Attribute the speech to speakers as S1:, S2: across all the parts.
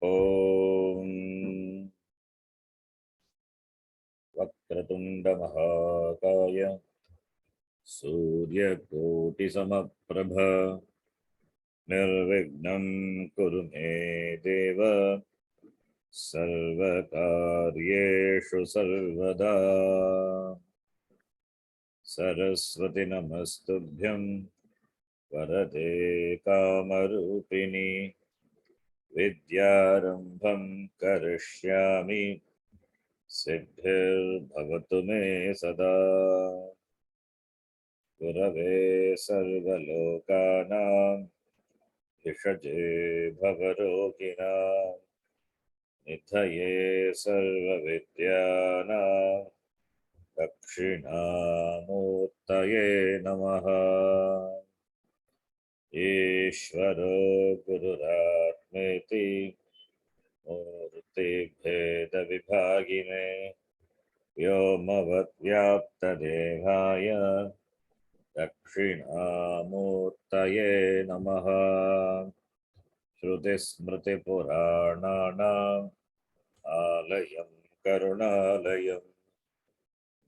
S1: ॐ वक्रतुण्ड महाकाय सूर्यकोटिसमप्रभ निर्विघ्नं कुरु मे देव सर्वकार्येषु सर्वदा। सरस्वती नमस्तुभ्यं वरदे कामरूपिणि विद्यारम्भं करिष्यामि सिद्धिर्भवतु मे सदा। गुरवे सर्वलोकानां भिषजे भवरोगिणां निधये सर्वविद्यानां दक्षिणामूर्तये नमः। ईश्वरो गुरुरात्मेति मूर्तिभेदविभागिने व्योमवद्व्याप्तदेहाय दक्षिणामूर्तये नमः। श्रुतिस्मृतिपुराणानाम् आलयं करुणालयं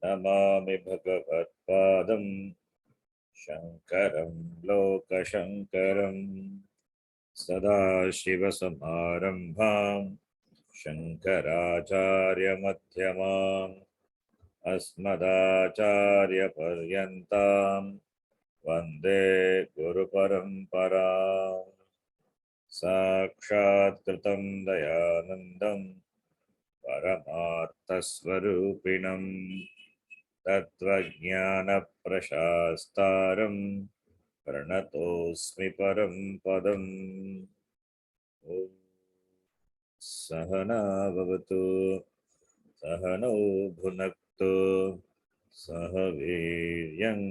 S1: नमामि भगवत्पादं शङ्करं लोकशङ्करं। सदाशिवसमारम्भां शङ्कराचार्यमध्यमाम् अस्मदाचार्यपर्यन्तां वन्दे गुरुपरम्पराम्। साक्षात्कृतं दयानन्दं परमार्थस्वरूपिणं तत्त्वज्ञानप्रशास्तारं प्रणतोऽस्मि परं पदम्। ॐ सहना भवतु सहनौ भुनक्तु सह वीर्यं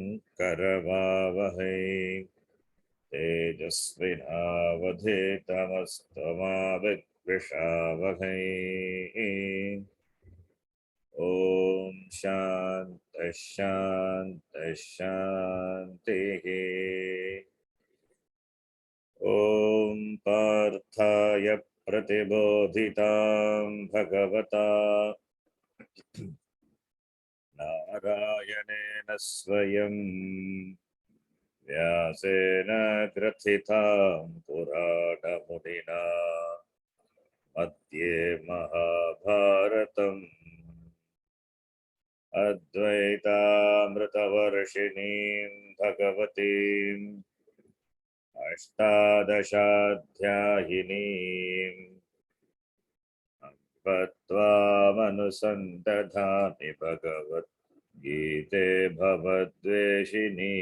S1: करवावहै तेजस्विनावधीतमस्तु विद्विषावहै। ॐ शान्तिः शान्तिः शान्तिः। ॐ पार्थाय प्रतिबोधितां भगवता नारायणेन स्वयं व्यासेन ग्रथितां पुराणमुनिना मध्ये महाभारतम् अद्वैतामृतवर्षिणीं भगवतीम् अष्टादशाध्यायिनीम् त्वामनुसन्दधामि भगवद्गीते भवद्वेषिणी।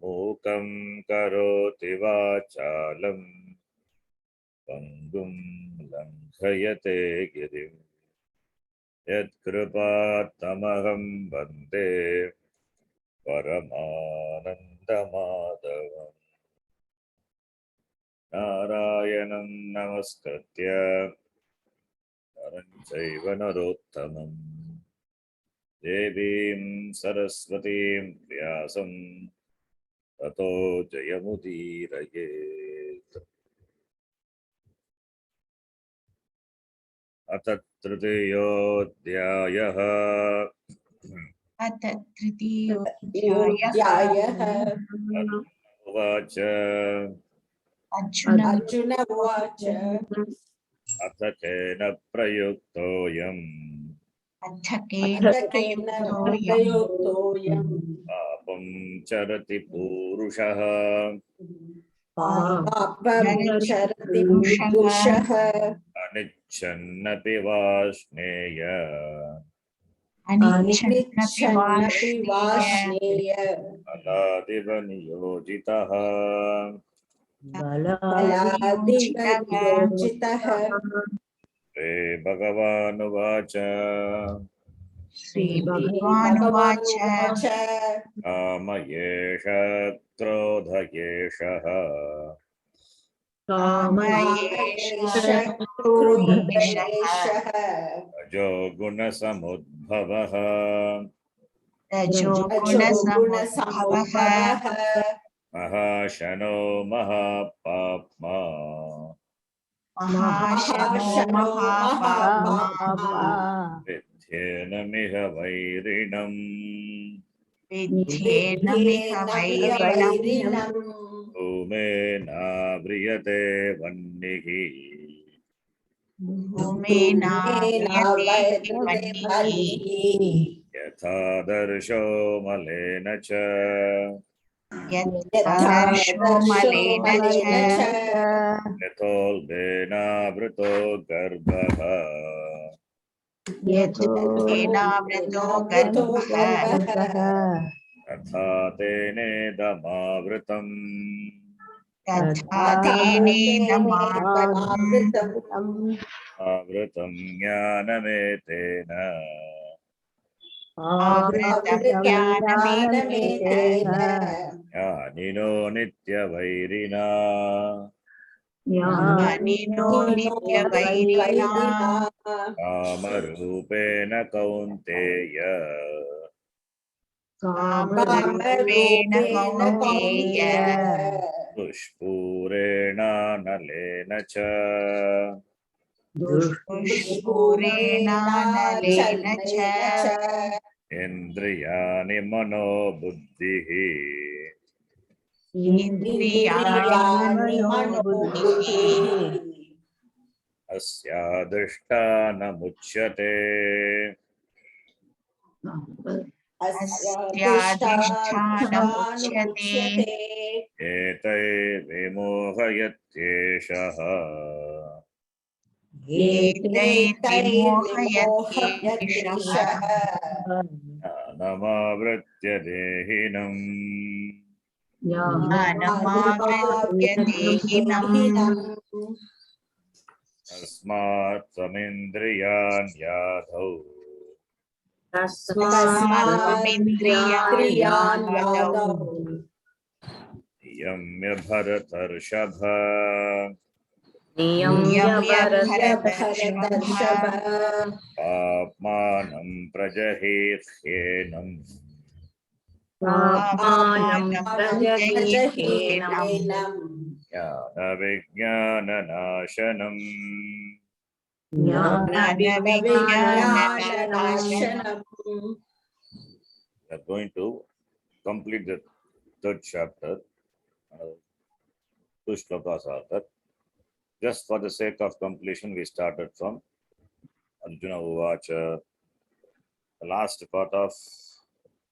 S1: मूकं करोति वाचालं पङ्गुं लङ्घयते गिरिं यत्कृपात्तमहं वन्दे परमानन्दमाधवम्। नारायणं नमस्कृत्य नरं चैव नरोत्तमं देवीं सरस्वतीं व्यासं ततो जयमुदीरयेत्। अथ तृतीयोऽध्यायः।
S2: अथ तृतीयोऽध्यायः।
S1: उवाच
S2: अर्जुन
S3: उवाच
S1: अथ केन प्रयुक्तोऽयम्
S2: अथ केन प्रयुक्तोऽयम्
S1: पापं चरति पूरुषः
S3: पापं चरति पुरुषः
S1: अनिच्छन्नपि वाष्णेय
S2: अनिच्छन्नपि
S3: वाष्णेय
S1: अलादिव नियोजितः।
S3: बलादिव नियोजितः।
S1: श्री भगवानुवाच
S2: श्रीभगवानुवाच
S1: काम एष क्रोध एषः
S2: काम
S3: एष क्रोध एषः
S1: रजो गुणसमुद्भवः
S2: रजोगुणसमुद्भवः
S1: महाशनो महापाप्मा
S2: महाशनो
S3: महाशनो
S2: महाबाहो
S3: महापापा
S1: विध्येन मिह वैरिणम्
S2: विध्येनमिह
S3: विध्येन
S2: वैरिणम्
S3: वैरिणम्
S1: धूमेनाव्रियते वह्निः
S2: धूमेनाव्रियते
S3: धूमेनाव्रियते
S2: वह्निः
S3: वह्निः
S1: यथादर्शो मलेन च
S3: यथा
S2: यथादर्शो
S3: दर्शो
S2: मलेन च
S3: मलेन च
S1: यथोल्बेनावृतो गर्भः
S2: यथोल्बेनावृतो
S3: यथोल्बेनावृतो
S2: गर्भः
S3: गर्भः
S1: तथा तेनेदमावृतम्
S2: तथा तेनेदमावृतम्
S3: तेनेदमावृतम्
S1: आवृतं ज्ञानमेतेन
S2: आवृतं ज्ञानमेतेन
S1: ज्ञानिनो नित्यवैरिणा
S2: ज्ञानिनो नित्यवैरिणा
S1: कामरूपेण कौन्तेय
S2: कामरूपेण
S3: कामरूपेण
S2: कौन्तेय
S3: कौन्तेय
S1: दुष्पूरेणानलेन च
S2: दुष्पूरेणानलेन च
S3: चलनेन च
S1: इन्द्रियाणि मनोबुद्धिः
S2: इन्द्रियाणि
S3: इन्द्रियाणि
S2: मनोबुद्धिः
S3: मनोबुद्धिः
S1: अस्याधिष्ठानमुच्यते
S2: अस्याधिष्ठानमुच्यते
S3: अस्याधिष्ठानमुच्यते
S1: एतैर्विमोहयत्येषः
S2: एतैर्विमोहयत्येषः
S3: एतैर्विमोहयत्येषः
S1: ज्ञानमावृत्य देहिनम्
S2: ज्ञानमावृत्य देहिनम्
S3: ज्ञानमावृत्य
S1: तस्मात् त्वमिन्द्रियान् याधौ
S2: तस्मात्त्वमिन्द्रियाणि
S3: तस्मात्त्वमिन्द्रियान्
S2: यादौ
S3: यादौ
S1: नियम्य भरतर्षभ
S2: नियम्य
S3: नियम्य
S2: भरतर्षभ
S3: भरतर्षभ
S1: पाप्मानं प्रजहीह्येनम्
S2: पापानं
S3: पापानं
S2: प्रजह्येनम्
S3: प्रजह्येनम्
S1: ज्ञानविज्ञाननाशनम्
S2: ज्ञानविज्ञाननाशनम्
S3: ज्ञानविज्ञाननाशनम्
S1: We are going to complete the third chapter. Two shlokas are there. Just for the sake of completion, we started from Arjuna Uvacha, the last part of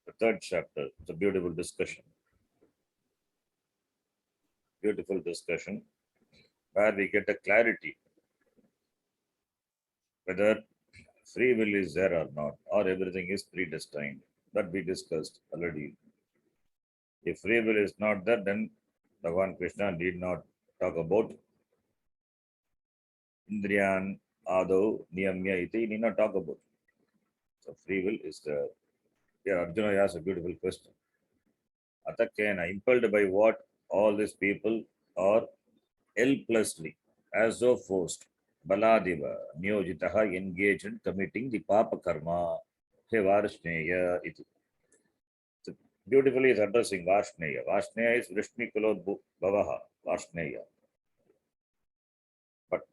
S1: the third chapter. It's a beautiful discussion. Beautiful discussion where we get a clarity whether free will is there or not, or everything is predestined. That we discussed already. If free will is not there, then Bhagavan Krishna did not talk about Indriyan Ado Niyamya iti, he did not talk about. So free will is there. Yeah, Arjuna asked a beautiful question. Atakena, impelled by what all these people are helplessly, as though forced, Baladiva, Niyojitaha, engaged in committing the Papa Karma, He Varshneya iti. So beautifully is addressing Varshneya. Varshneya is Vrishnikulod Bhavaha, Varshneya. But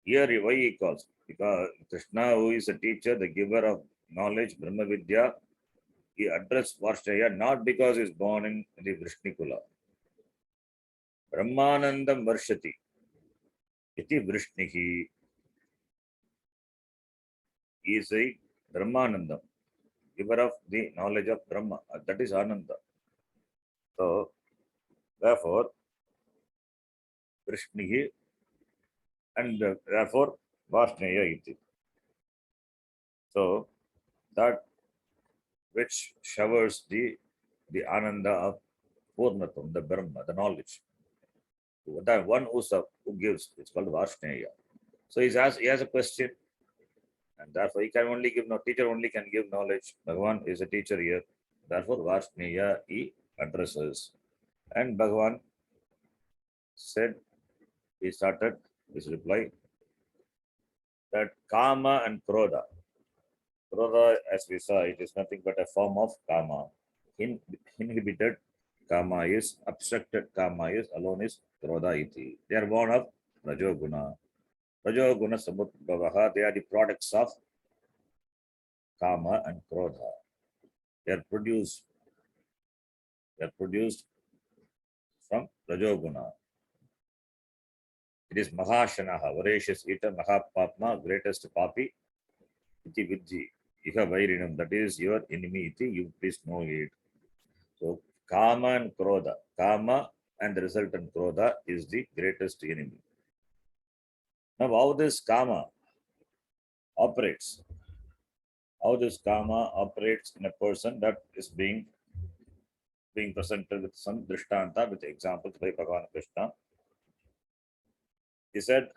S1: here why he calls? Because Krishna, who is a teacher, the giver of knowledge, Brahma Vidya, he addressed Varshneya not because he is born in the Vrishnikula. Brahmanandam Varshati iti Vrishnihi. He is a Brahmanandam, giver of the knowledge of Brahma. That is Ananda. So, therefore, Vrishnihi and therefore Varshneya iti. So, that which showers the Ananda of Purnatam, the Brahma, the knowledge. That one who gives, it's called Varshneya. So he has a question, and therefore he can only give, no teacher only can give knowledge. Bhagavan is a teacher here. Therefore, Varshneya he addresses. And Bhagavan said, he started his reply that Kama and Krodha. Krodha, as we saw, it is nothing but a form of Kama. Inhibited Kama is, obstructed Kama is, alone is Krodha iti. They are born of Rajoguna. Rajoguna Samudbhavaha, they are the products of Kama and Krodha. They are produced from Rajoguna. It is Mahashanaha, voracious eater, Mahapapma, greatest papi, iti vidhi, iha vairinam, that is your enemy, iti, you please know it. So, Kama and Krodha, Kama and the resultant Krodha is the greatest enemy. Now, how this Kama operates? How this Kama operates in a person that is being presented with some drishtanta, with examples by Bhagavan Krishna. He said,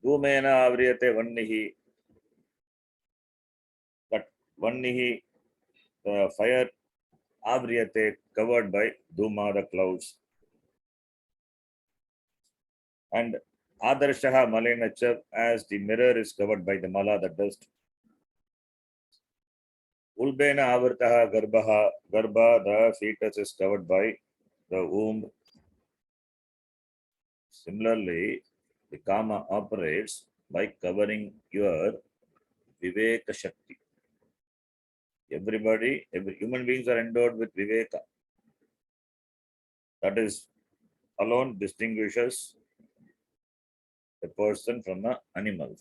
S1: Dhumena avriyate vannihi, but vannihi, the fire avriyate, covered by Dhuma, the clouds. And Adarshaha Malenacha, as the mirror is covered by the Mala, the dust. Ulbena avartaha garbaha, garba, the fetus is covered by the womb. Similarly, the Kama operates by covering your Viveka Shakti. Every human beings are endowed with Viveka. That is alone distinguishes a person from an animal.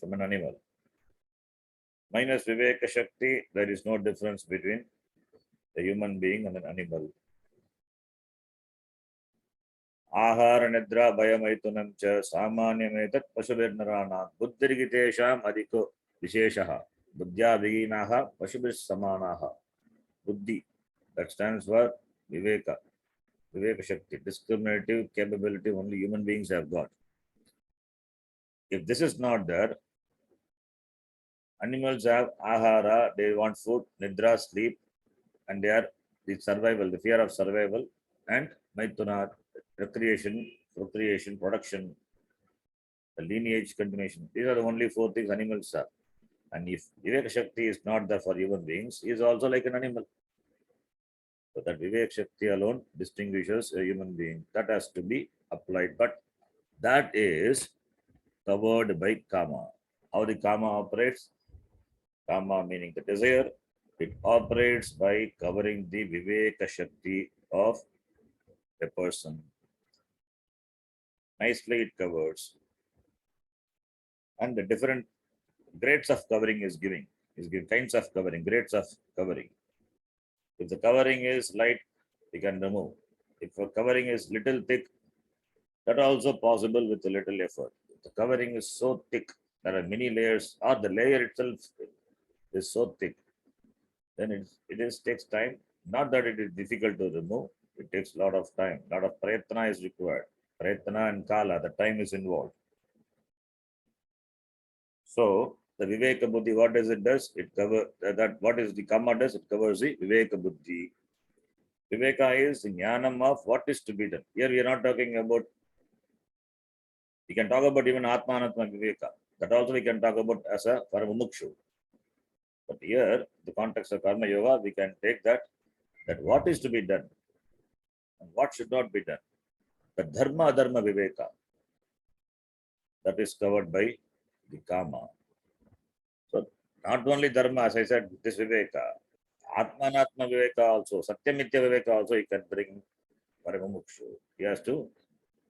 S1: Minus Viveka Shakti, there is no difference between a human being and an animal. Ahara Nidra Bhayamaitunam cha Samanyametat Pasubirnarana Buddhirgitesham Adiko Visheshaha Buddhya Viginaha Pasubis Samanaha. Buddhi, that stands for Viveka. Viveka Shakti, discriminative capability only human beings have got. If this is not there, animals have ahara, they want food, nidra, sleep, and they are the survival, the fear of survival, and maituna, recreation, procreation, production, the lineage continuation. These are the only four things animals are. And if Viveka Shakti is not there for human beings, he is also like an animal. So that Vivek Shakti alone distinguishes a human being. That has to be applied. But that is covered by Kama. How the Kama operates? Kama meaning the desire. It operates by covering the Viveka Shakti of a person. Nicely it covers. And the different grades of covering is giving kinds of covering, grades of covering. If the covering is light, we can remove. If the covering is little thick, that also possible with a little effort. If the covering is so thick, there are many layers, or the layer itself is so thick, then it takes time. Not that it is difficult to remove, it takes a lot of time, a lot of prayatna is required. Prayatna and kala, the time is involved. So the Viveka Buddhi, what does it does? It covers that. What is the Kama does? It covers the Viveka Buddhi. Viveka is the jnanam of what is to be done. Here we are not talking about. We can talk about even Atma Anatma Viveka. That also we can talk about as a Paramumukshu. But here, the context of Karma Yoga, we can take that what is to be done and what should not be done. The Dharma Adharma Viveka, that is covered by the Kama. So not only Dharma, as I said, this Viveka, Atma Anatma Viveka also, Satyamitya Viveka also he can bring Paramumukshu. He has to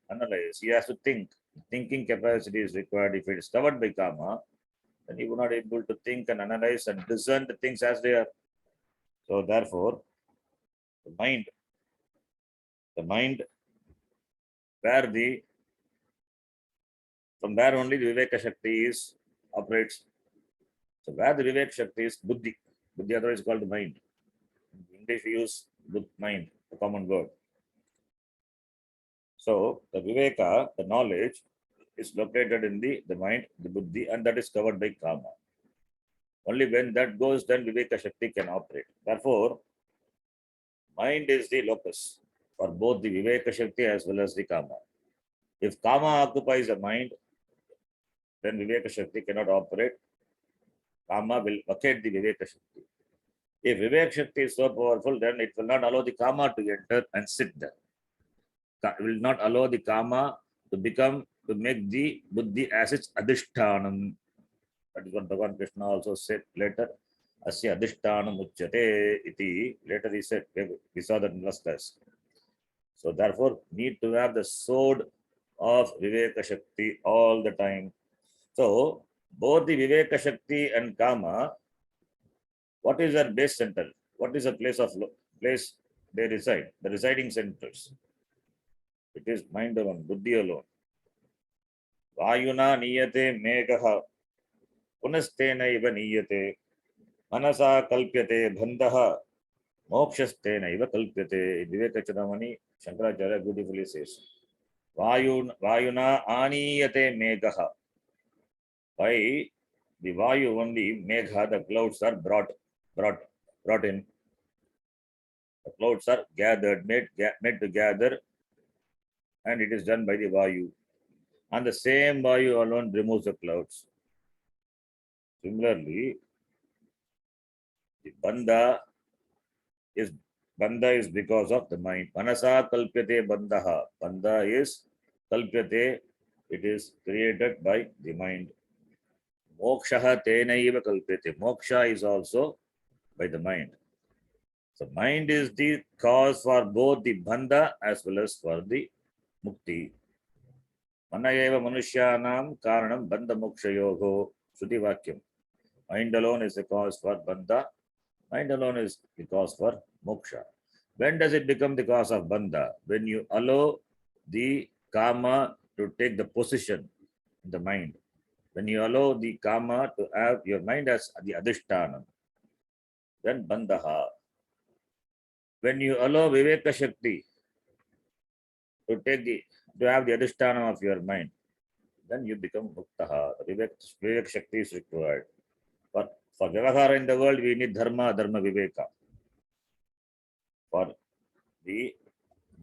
S1: analyze, he has to think. Thinking capacity is required. If it is covered by Kama, then he will not able to think and analyze and discern the things as they are. So therefore, the mind, from where only the Viveka Shakti operates. So where the Viveka Shakti is Buddhi. Buddhi otherwise called the mind. In English we use mind, a common word. So the Viveka, the knowledge, is located in the mind, the Buddhi, and that is covered by Kama. Only when that goes, then Viveka Shakti can operate. Therefore, mind is the locus for both the Viveka Shakti as well as the Kama. If Kama occupies the mind, then Viveka Shakti cannot operate. Kama will vacate the Viveka Shakti. If Viveka Shakti is so powerful, then it will not allow the Kama to enter and sit there. It will not allow the Kama to become to make the buddhi as its adhishtanam. That is what Bhagavan Krishna also said later. Asya adhishtanam uchyate iti. Later he said, we saw that in last class. So therefore, need to have the sword of Viveka Shakti all the time. So both the Viveka Shakti and Kama, what is their base center? What is the place of place they reside? The residing centers. It is mind alone, buddhi alone. Vayuna niyate megha punastena niyate manasa kalpyate bandha mokshastena kalpyate. Viveka Chudamani Shankaracharya beautifully says. Vayuna aniyate megha. By the Vayu only, megha, the clouds are brought in. The clouds are gathered, made to gather, and it is done by the Vayu. And the same Vayu alone removes the clouds. Similarly, the bandha is because of the mind. Manasa kalpyate bandha. Bandha is kalpyate. It is created by the mind. Moksha tenaiva kalpyate. Moksha is also by the mind. So mind is the cause for both the bandha as well as for the mukti. Manayeva manushyanam karanam bandha mokshayogo. Shruti vakyam. Mind alone is the cause for bandha. Mind alone is the cause for moksha. When does it become the cause of bandha? When you allow the kama to take the position in the mind. When you allow the kama to have your mind as the adhishtanam, then bandha. When you allow Viveka Shakti to have the adhishtanam of your mind, then you become muktaha. Viveka Shakti is required. But for Vyavahara in the world, we need dharma viveka. For the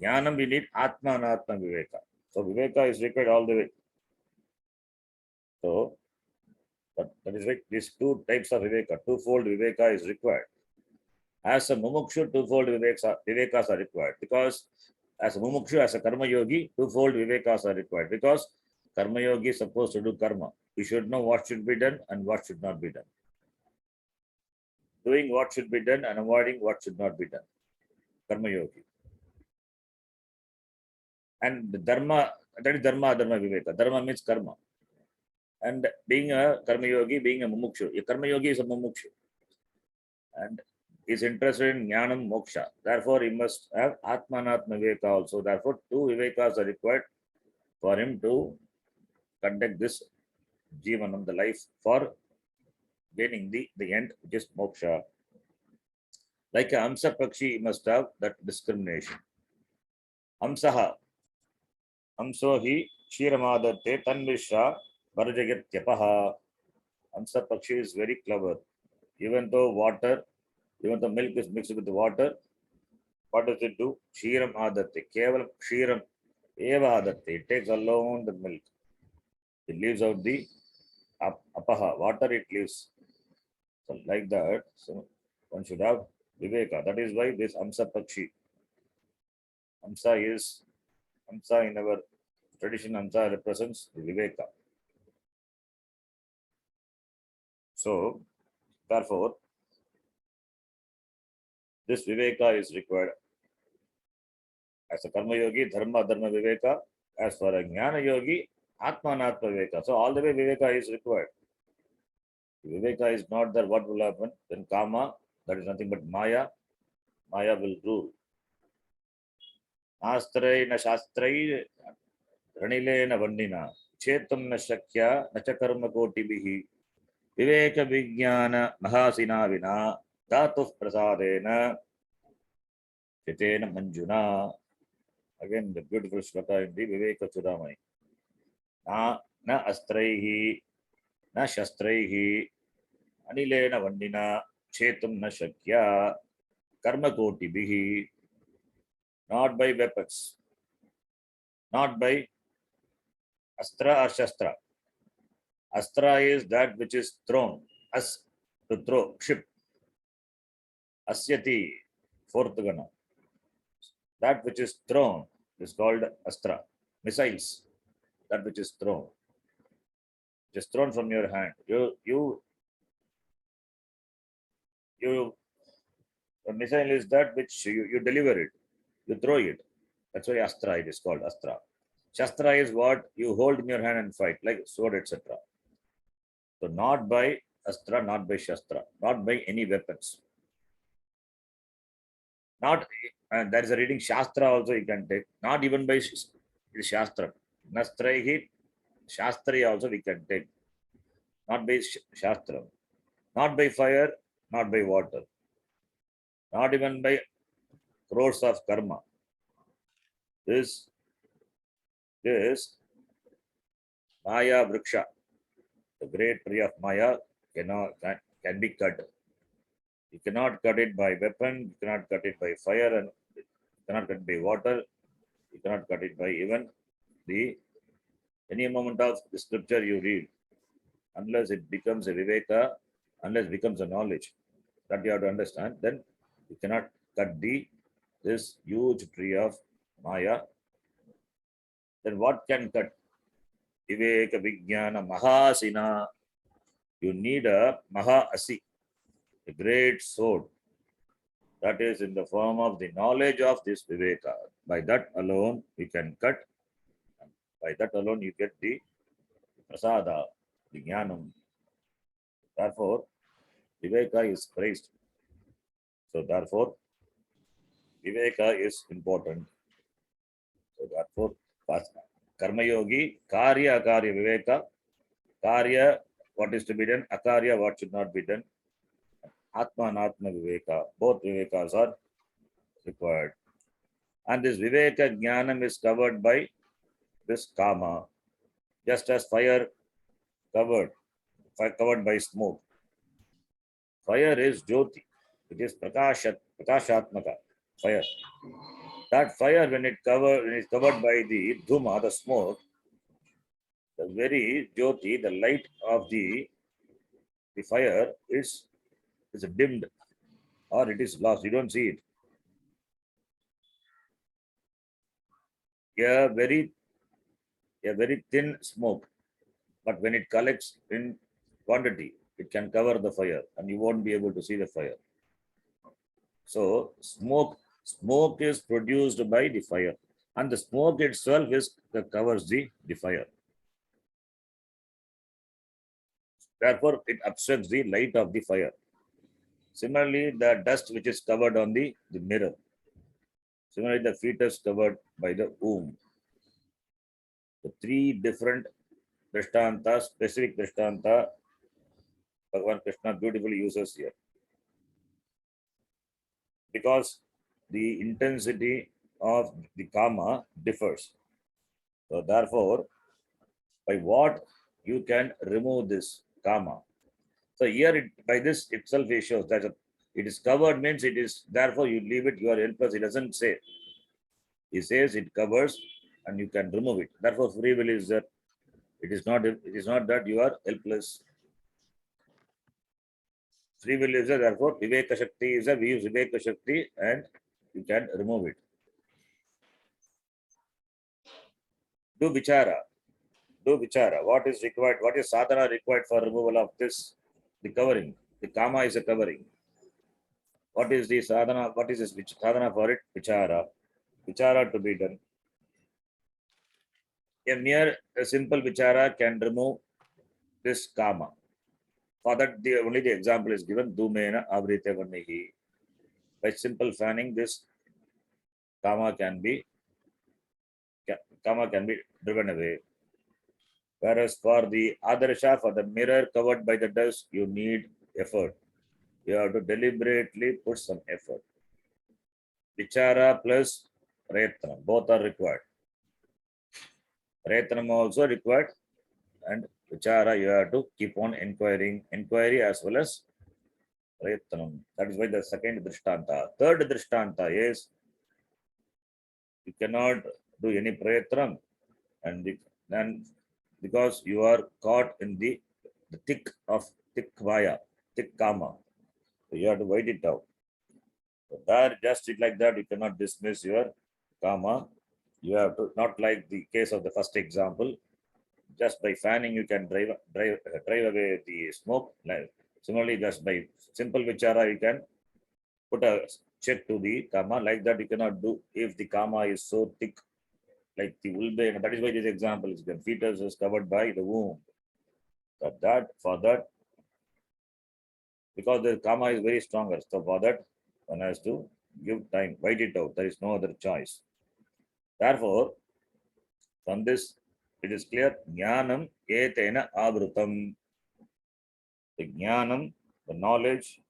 S1: jnanam, we need atma anatma viveka. So viveka is required all the way. So, but that is right. These two types of viveka, twofold viveka is required. As a mumukshu, twofold vivekas are required. Because as a mumukshu, as a karma yogi, twofold vivekas are required. Because karma yogi is supposed to do karma. We should know what should be done and what should not be done. Doing what should be done and avoiding what should not be done. Karma yogi. And the dharma, that is dharma adharma viveka. Dharma means karma. And being a karma yogi, being a mumukshu. A karma yogi is a mumukshu. And is interested in jnanam moksha. Therefore, he must have atmanatma viveka also. Therefore, two vivekas are required for him to conduct this jivanam, the life, for gaining the end, which is moksha. Like a Amsa Pakshi, he must have that discrimination. Amsaha. Amso hi Kshiramadatte Tanvishra Varjagatyapaha. Amsa Pakshi is very clever. Even though milk is mixed with water, what does it do? Kshiram adatte. Kevalam kshiram eva adatte. It takes alone the milk. It leaves out the apaha. Water it leaves. So like that, so one should have viveka. That is why this Amsa Pakshi. Amsa in our tradition, Amsa represents the viveka. So, therefore, this viveka is required. As a karma yogi, dharma viveka. As for a jnana yogi, atma anatma viveka. So all the way viveka is required. If viveka is not there, what will happen? Then kama, that is nothing but maya. Maya will rule. Astray na shastray ranile na vandina chetam na shakya na cha karma koti bihi viveka vijnana mahasina vina dhatu prasadena chitena manjuna. Again, the beautiful shloka in the Viveka Chudamani. Na astraihi na shastraihi anilena vandina chetum na shakya karma koti bihi. Not by weapons, not by astra or shastra. Astra is that which is thrown, as to throw, ship. Asyati, fourth gana. That which is thrown is called astra, missiles. that which is thrown. Just thrown from your hand. A missile is that which you deliver it, you throw it. That's why astra it is called astra. Shastra is what you hold in your hand and fight, like sword, etc. So not by astra, not by shastra, not by any weapons. Not, and there is a reading shastra also you can take, not even by shastra. Nastraihi, shastri also we can take, not by shastra, not by fire, not by water, not even by crores of karma. This Maya Vriksha, the great tree of Maya, can be cut. You cannot cut it by weapon, you cannot cut it by fire, and you cannot cut it by water, you cannot cut it by even the any moment of the scripture you read, unless it becomes a viveka, unless it becomes a knowledge that you have to understand, then you cannot cut this huge tree of Maya. Then what can cut? Viveka Vijnana Mahasina. You need a Mahasi, a great sword that is in the form of the knowledge of this Viveka. By that alone, you can cut. By that alone, you get the prasada, the jnanam. Therefore, Viveka is praised. So therefore, Viveka is important. So therefore, Karma Yogi, Karya Akarya Viveka, Karya, what is to be done, Akarya, what should not be done, Atma and Atma Viveka, both Vivekas are required. And this Viveka Jnanam is covered by this Kama, just as fire covered by smoke. Fire is Jyoti, it is Prakashatmaka, fire. That fire, when it is covered by the Dhuma, the smoke, the very Jyoti, the light of the fire is dimmed or it is lost. You don't see it. A very thin smoke, but when it collects in quantity, it can cover the fire and you won't be able to see the fire. So smoke is produced by the fire, and the smoke itself covers the fire. Therefore, it obstructs the light of the fire. Similarly, the dust which is covered on the mirror. Similarly, the fetus covered by the womb. The three different Drishtanta, specific Drishtanta, Bhagavan Krishna beautifully uses here. Because the intensity of the Kama differs. So therefore, by what you can remove this Kama. So here, by this itself, it shows that it is covered means it is, therefore you leave it, you are helpless. It doesn't say. He says it covers and you can remove it. Therefore, free will is that it is not that you are helpless. Free will is that, therefore, Viveka Shakti is that we use Viveka Shakti and you can remove it. Do vichara. What is required? What is sadhana required for removal of this? The covering. The Kama is a covering. What is the sadhana? What is this sadhana for it? Vichara. Vichara to be done. A simple vichara can remove this Kama. For that, only the example is given. Dhumena avrite vannihi. By simple fanning, this Kama can be driven away. Whereas for the Adarsha, for the mirror covered by the dust, you need effort. You have to deliberately put some effort. Vichara plus Prayatnam, both are required. Prayatnam also required, and Vichara, you have to keep on inquiry as well as Prayatnam. That is why the second Drishtanta. Third Drishtanta is you cannot do any Prayatnam, and then because you are caught in the thick Vaya, thick Kama. So you have to wait it out. So that just like that, you cannot dismiss your Kama. You have to, not like the case of the first example, just by fanning you can drive away the smoke. Like, similarly, just by simple vichara you can put a check to the kama. Like that you cannot do if the kama is so thick, like the ulbe. That is why this example is the fetus is covered by the womb. For that, because the kama is very stronger. So for that, one has to give time, wait it out. There is no other choice. Therefore, from this, it is clear, jnanam etena avrutam. The jnanam, the knowledge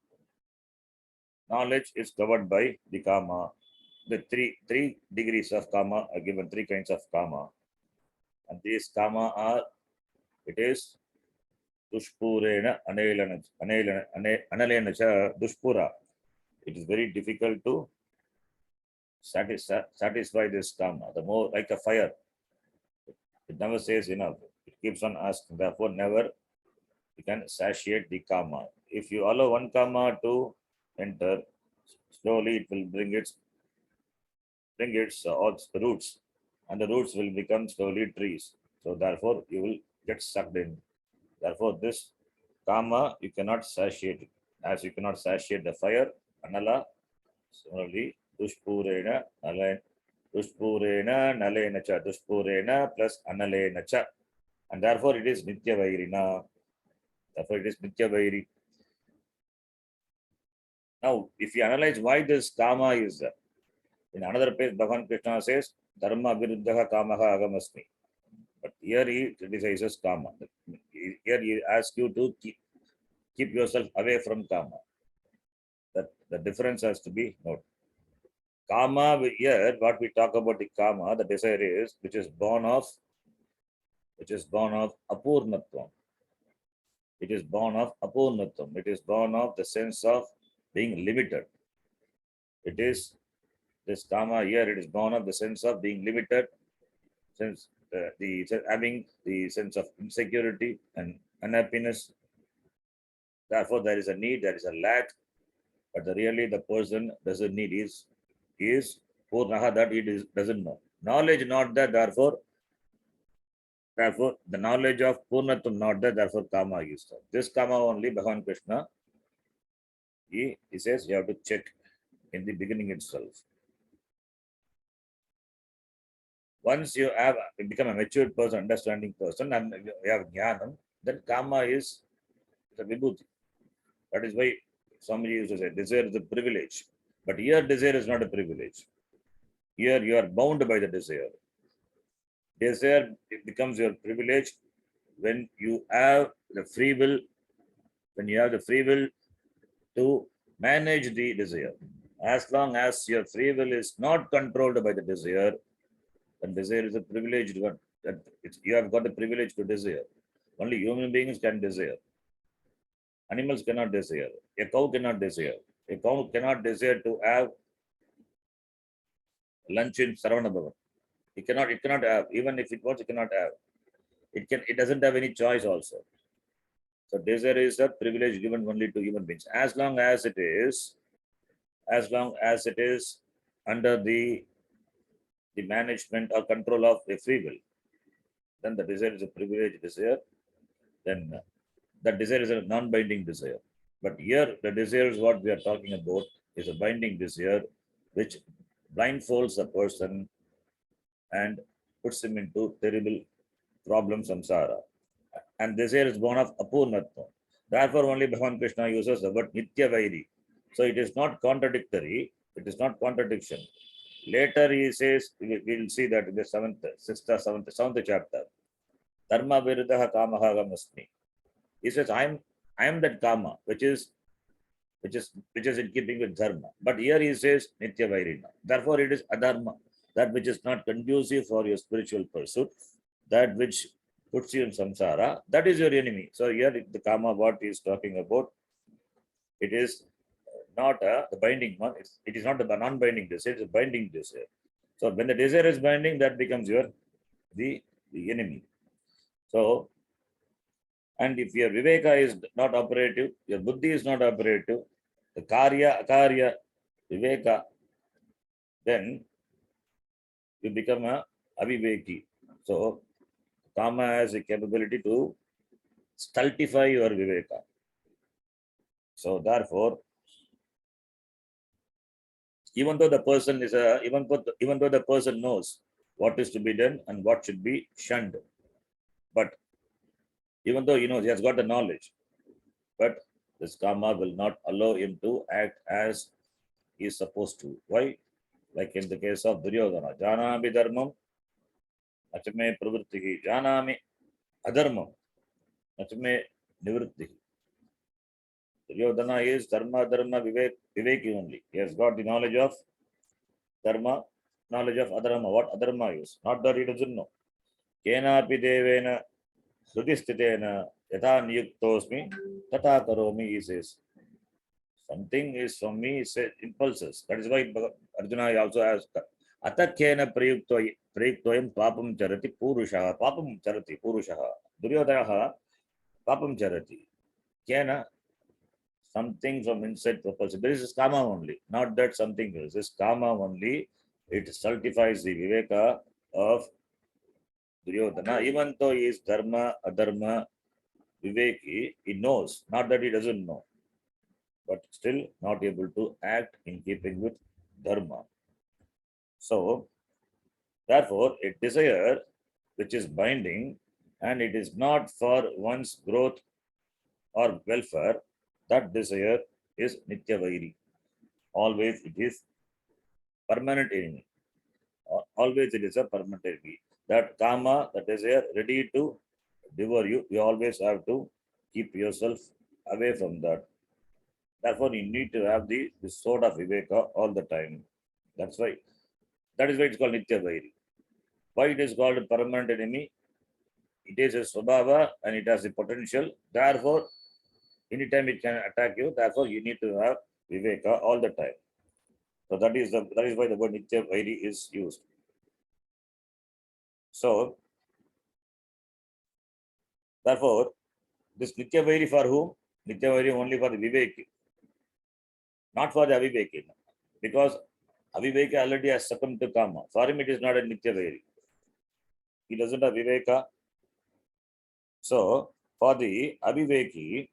S1: is covered by the kama. The three degrees of kama are given, three kinds of kama. And these kama are, it is dushpurena analena cha dushpura. It is very difficult to satisfy this kama. The more like a fire, it never says enough. It keeps on asking. Therefore, never you can satiate the kama. If you allow one kama to enter, slowly it will bring its roots, and the roots will become slowly trees. So therefore, you will get sucked in. Therefore, this kama you cannot satiate it. As you cannot satiate the fire, anala, similarly, dushpurena nalena cha, dushpurena plus analena cha. And therefore, it is nitya vairina. Therefore, it is nitya vairi. Now, if you analyze why this kama is there, in another place, Bhagavan Krishna says, Dharma viruddha kamaha agamasmi. But here he criticizes kama. Here he asks you to keep yourself away from kama. That the difference has to be noted. Kama, here, what we talk about the kama, the desire is, which is born of apurnatvam. It is born of apurnatvam. It is born of the sense of being limited. It is this kama here, it is born of the sense of being limited, sense having the sense of insecurity and unhappiness. Therefore, there is a need, there is a lack, but really the person doesn't need is purnaha, that he doesn't know. Knowledge not that, therefore the knowledge of purnatum not that, therefore kama is there. This kama only Bhagavan Krishna, he says you have to check in the beginning itself. Once you have become a matured person, understanding person, and you have jnanam, then kama is a vibhuti. That is why somebody used to say desire is a privilege. But here desire is not a privilege. Here you are bound by the desire. Desire, it becomes your privilege when you have the free will, to manage the desire. As long as your free will is not controlled by the desire, then desire is a privileged one. You have got the privilege to desire. Only human beings can desire. Animals cannot desire. A cow cannot desire. A cow cannot desire to have lunch in Saravana Bhavan. It cannot have. Even if it wants, it cannot have. It doesn't have any choice also. So desire is a privilege given only to human beings. As long as it is under the management or control of a free will, then the desire is a privileged desire. Then that desire is a non-binding desire. But here, the desire is what we are talking about is a binding desire, which blindfolds a person and puts him into terrible problems, samsara. And desire is born of apurnatva. Therefore, only Bhagavan Krishna uses the word nitya vairi. So it is not contradictory. It is not contradiction. Later he says, we will see that in the seventh chapter. Dharma viruddha kamaha agamasmi. He says, I am that kama, which is in keeping with dharma. But here he says nitya vairina. Therefore, it is adharma, that which is not conducive for your spiritual pursuit, that which puts you in samsara, that is your enemy. So here the kama, what he is talking about, it is not the binding one. It is not the non-binding desire, it's a binding desire. So when the desire is binding, that becomes the enemy. So, and if your viveka is not operative, your buddhi is not operative, the karya, akarya, viveka, then you become a aviveki. So Kama has the capability to stultify your viveka. So therefore, even though the person is a, even though the person knows what is to be done and what should be shunned, but even though he has got the knowledge, but this karma will not allow him to act as he is supposed to. Why? Like in the case of Duryodhana, Janami dharmam, achame pravrittihi, Janami adharmam, achame nivrittihi. Duryodhana is dharma, viveki only. He has got the knowledge of dharma, knowledge of adharma. What adharma is? Not that he doesn't know. Kenapi devena hrudistitena yatha niyuktosmi tata karomi, he says. Something is from me, he said, impulses. That is why Arjuna also asked, Atakhena prayuktoyam papam charati purushaha. Papam charati purushaha. Duryodhanaha papam charati. Kena, something from inside propulsion. This is karma only, not that something else. This karma only, it stultifies the viveka of Duryodhana. Even though he is dharma, adharma, viveki, he knows, not that he doesn't know, but still not able to act in keeping with dharma. So, therefore, a desire which is binding and it is not for one's growth or welfare, that desire is Nitya Vairi. Always it is permanent enemy. Always it is a permanent enemy. That kama, the desire ready to devour you, you always have to keep yourself away from that. Therefore, you need to have this sort of viveka all the time. That is why it's called Nitya Vairi. Why it is called a permanent enemy? It is a swabhava and it has the potential. Therefore, anytime it can attack you. Therefore, you need to have viveka all the time. So that is why the word Nitya Vairi is used. So, therefore, this Nitya Vairi for whom? Nitya Vairi only for the viveki, not for the aviveki. Because aviveki already has succumbed to karma. For him, it is not a Nitya Vairi. He doesn't have viveka. So, for the aviveki,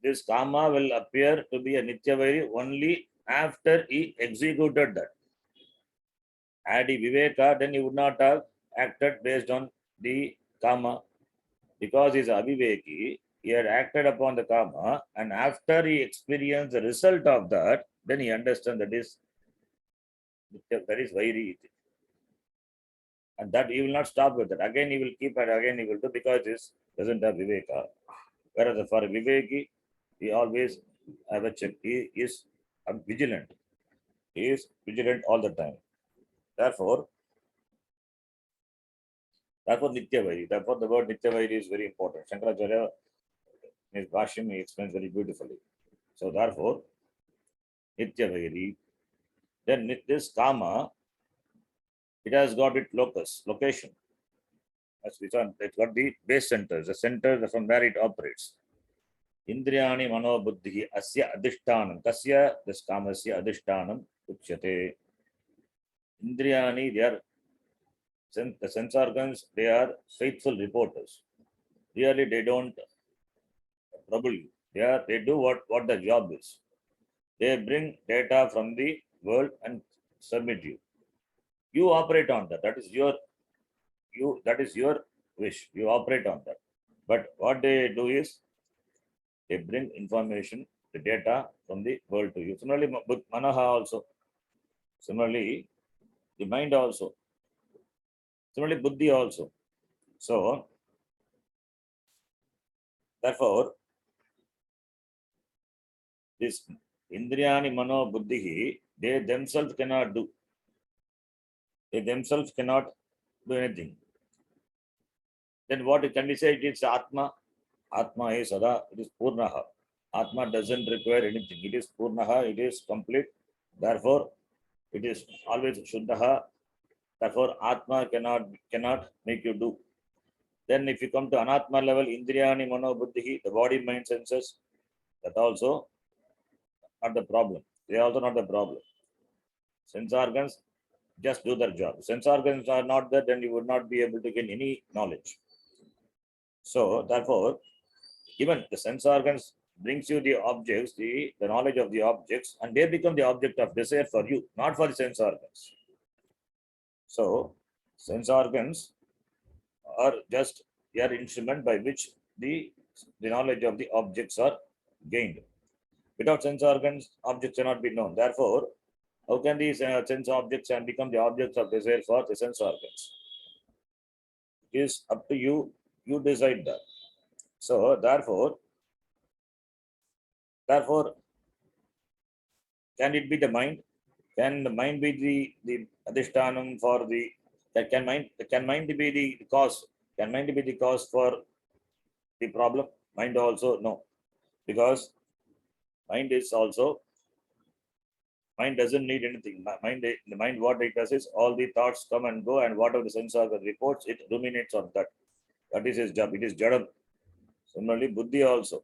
S1: this karma will appear to be a Nitya Vairi only after he executed that. Had he viveka, then he would not have acted based on the karma. Because he is aviveki, he had acted upon the karma, and after he experienced the result of that, then he understands that is Vairi. And that he will not stop with that. Again, he will keep and again he will do, because he doesn't have viveka. Whereas for viveki, he always have a check. He is vigilant. He is vigilant all the time. Therefore, Nitya Vairi. Therefore, the word Nitya Vairi is very important. Shankaracharya, in his Bhashyam, he explains very beautifully. So, therefore, Nitya Vairi. Then this karma, it has got its location. As we saw, it's got the base centers, the center from where it operates. Indriyani mano buddhi asya adhishtanam. Kasya, this kamasya adhishtanam uchyate. Indriyani, they are the sense organs, they are faithful reporters. Really, they don't trouble you. They do what the job is. They bring data from the world and submit you. You operate on that. That is your wish. You operate on that. But what they do is they bring information, the data from the world to you. Similarly, Manaha also. Similarly, the mind also. Similarly, Buddhi also. So, therefore, this Indriyani Mano Buddhi, they themselves cannot do. They themselves cannot do anything. Then what can we say? It is Atma. Atma is Sada, it is Purnaha. Atma doesn't require anything. It is Purnaha, it is complete. Therefore, it is always Shuddhaha. Therefore, Atma cannot make you do. Then if you come to Anatma level, Indriyani Mano Buddhi, the body, mind, senses, that also not the problem. They are also not the problem. Sense organs, just do their job. Sense organs are not there, then you would not be able to gain any knowledge. So therefore, even the sense organs brings you the objects, the knowledge of the objects, and they become the object of desire for you, not for the sense organs. So sense organs are just your instrument by which the knowledge of the objects are gained. Without sense organs, objects cannot be known. Therefore, how can these sense objects and become the objects of desire for the sense organs? It is up to you. You decide that. So therefore, can it be the mind? Can the mind be the adhishtanam for the that can mind be the cause? Can mind be the cause for the problem? Mind also no, because mind is also mind doesn't need anything. The mind, what it does is all the thoughts come and go, and whatever the sense organ reports, it ruminates on that. That is his job. It is jadam. Similarly, buddhi also.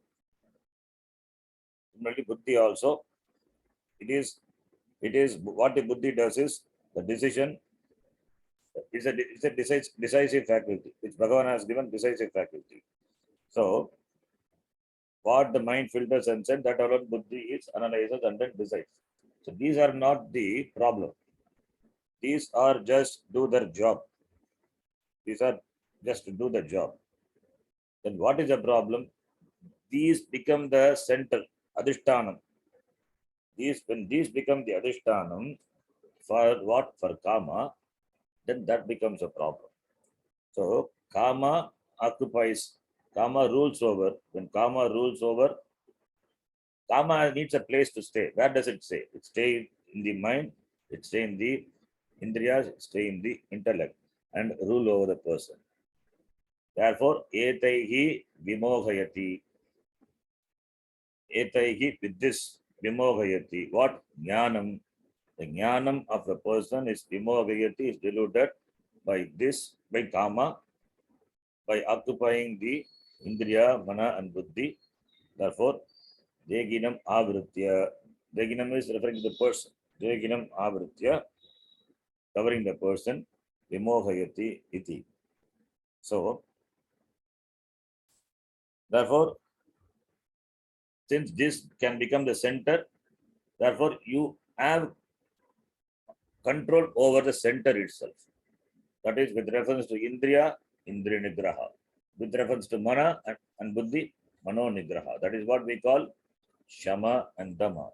S1: It is what the buddhi does is the decision is a decisive faculty, which Bhagavan has given decisive faculty. So what the mind filters and said, that alone buddhi is analyzes and then decides. So these are not the problem. These are just do their job. These are just to do the job. Then what is the problem? These become the center, adhishtanam. When these become the adhishtanam for what? For kama, then that becomes a problem. So kama occupies, kama rules over. When kama rules over, kama needs a place to stay. Where does it stay? It stays in the mind, it stays in the indriyas, it stays in the intellect and rule over the person. Therefore, etaihi vimoghayati. Etaihi, with this vimoghayati. What? Jnanam. The jnanam of a person is vimoghayati, is diluted by this, by kama, by occupying the indriya, mana and buddhi. Therefore, deginam avritya. Deginam is referring to the person. Deginam avritya, covering the person, vimoghayati iti. So, therefore, since this can become the center, therefore you have control over the center itself. That is with reference to indriya, indriya nigraha. With reference to mana and buddhi, mano nigraha. That is what we call shama and dhamma,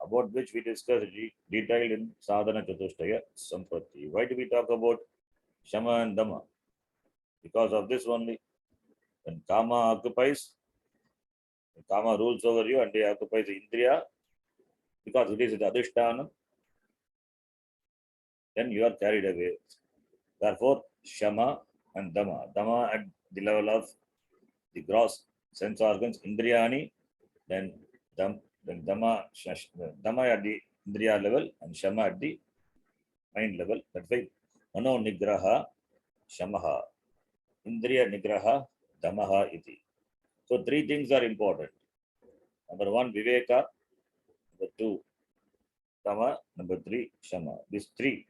S1: about which we discussed detailed in sadhana chatushtaya sampatti. Why do we talk about shama and dhamma? Because of this only. When kama occupies, kama rules over you and they occupies the indriya, because it is the adhishtanam, then you are carried away. Therefore, shama and dhamma. Dhamma at the level of the gross sense organs, indriyani, then dhamma at the indriya level and shama at the mind level. That's why mano nigraha shamaha, indriya nigraha dhammaha iti. So three things are important. Number one, viveka. Number two, dhamma. Number three, shama. These three.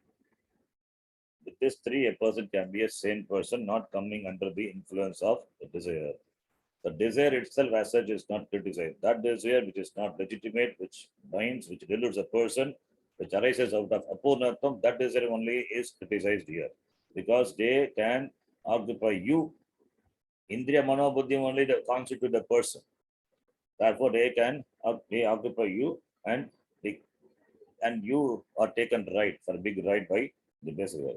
S1: With this three, a person can be a sane person, not coming under the influence of the desire. The desire itself as such is not criticized. That desire which is not legitimate, which binds, which deludes a person, which arises out of apurnatam, that desire only is criticized here. Because they can occupy you. Indriya mano buddhi only constitute the person. Therefore, they occupy you and you are taken right for a big right by the desire.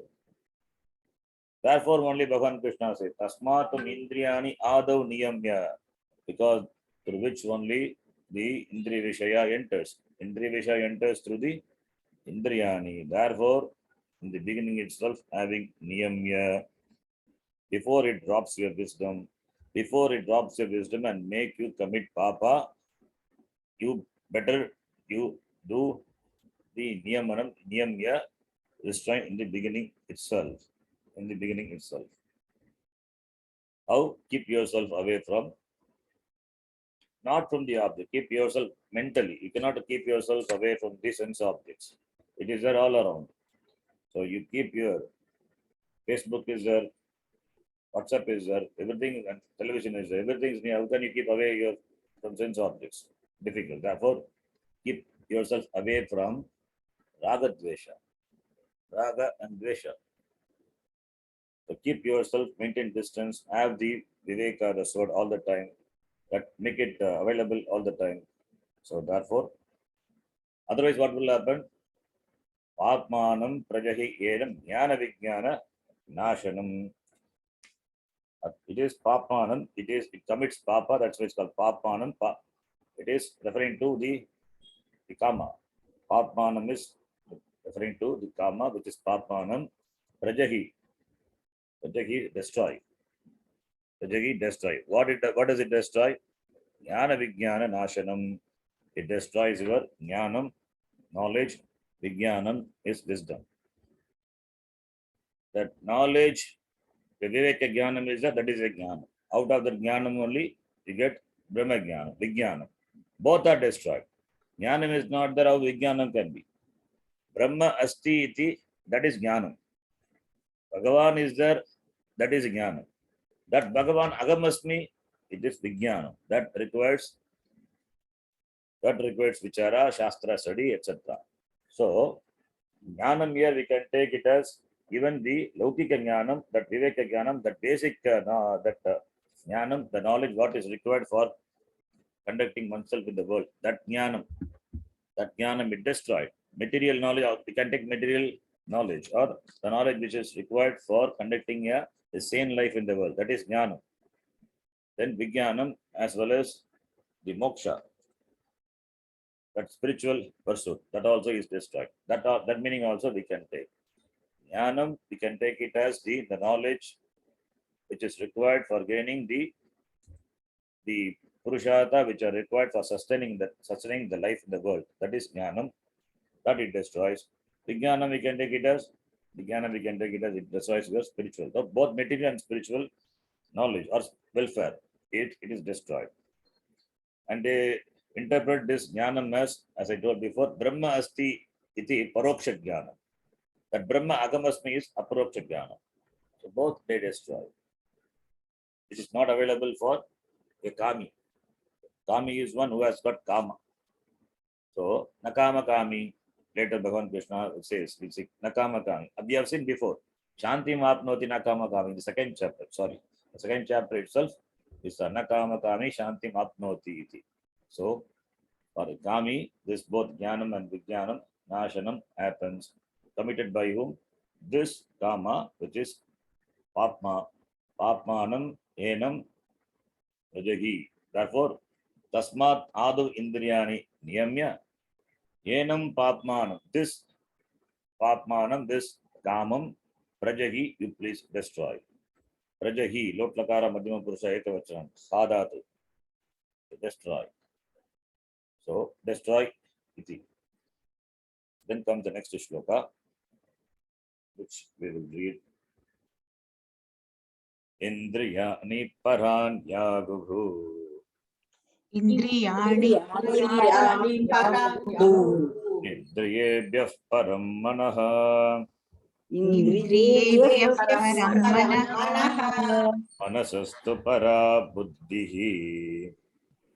S1: Therefore, only Bhagavan Krishna says, Tasmatum Indriyani Adav Niyamya, because through which only the Indriya Vishaya enters. Indriya Vishaya enters through the Indriyani. Therefore, in the beginning itself, having Niyamya, before it drops your wisdom, and make you commit papa, you better you do the Niyamanam, Niyamya, restraint in the beginning itself. How? Keep yourself away from, not from the object, keep yourself mentally. You cannot keep yourself away from the sense objects. It is there all around. So you keep your Facebook is there, WhatsApp is there, everything, and television is there, everything is near. How can you keep away your from sense objects? Difficult. Therefore, keep yourself away from raga dvesha. Raga and dvesha. So keep yourself, maintain distance, have the viveka, the sword all the time, that make it available all the time. So therefore, otherwise what will happen? Atmanam prajahi edam jnana vijnana nashanam. It is papanam, it commits papa, that's why it's called papanam. It is referring to the kama. Papanam is referring to the kama, which is papanam. Prajahi. Prajahi, destroy. Prajahi, destroy. What does it destroy? Jnana vijnana nashanam. It destroys your jnanam, knowledge. Vijnanam is wisdom. That knowledge, the viveka jnanam is that is a jnana. Out of the jnanam only, you get brahma jnana, vijnanam. Both are destroyed. Jnanam is not there, how vijnanam can be. Brahma asti iti, that is jnanam. Bhagavan is there, that is jnanam. That Bhagavan agamasmi, it is vijnanam. That requires vichara, shastra study, etc. So, jnanam here we can take it as even the laukika jnanam, that viveka jnanam, that basic jnanam, the knowledge what is required for conducting oneself in the world, that jnanam is destroyed. Material knowledge, we can take material knowledge or the knowledge which is required for conducting a sane life in the world, that is jnanam. Then vijnanam as well as the moksha, that spiritual pursuit, that also is destroyed. That meaning also we can take. Jnanam, we can take it as the knowledge which is required for gaining the purushata which are required for sustaining the life in the world. That is jnanam, that it destroys. Vijnanam, we can take it as it destroys your spiritual. So both material and spiritual knowledge or welfare, it is destroyed. And they interpret this jnanam as I told before, Brahma asti iti paroksha jnana. That Brahma agamasmi is aparoksha jnana. So both they destroy. It is not available for a kami. Kami is one who has got kama. So nakama kami, later Bhagavan Krishna says, nakama kami. We have seen before. Shanti mapnoti nakama kami, the second chapter, sorry. The second chapter itself is nakama kami, shanti mapnoti iti. So for a kami, this both jnanam and vijnanam, nashanam happens. Committed by whom? This kama, which is papma, papmanam, enam, rajahi. Therefore, tasmat adu indriyani niyamya, enam papmanam, this papmanam, this kamam, prajahi, you please destroy. Prajahi, lot lakara madhyama purusha ekavachanam, sadhatu, destroy. So, destroy iti. Then comes the next shloka, which we will read. Indriyani paranyaguhu.
S2: Indriyani
S1: Indriyebhyah param manaha.
S2: Indriyebhyah param manah
S1: Manasastu para buddhihi.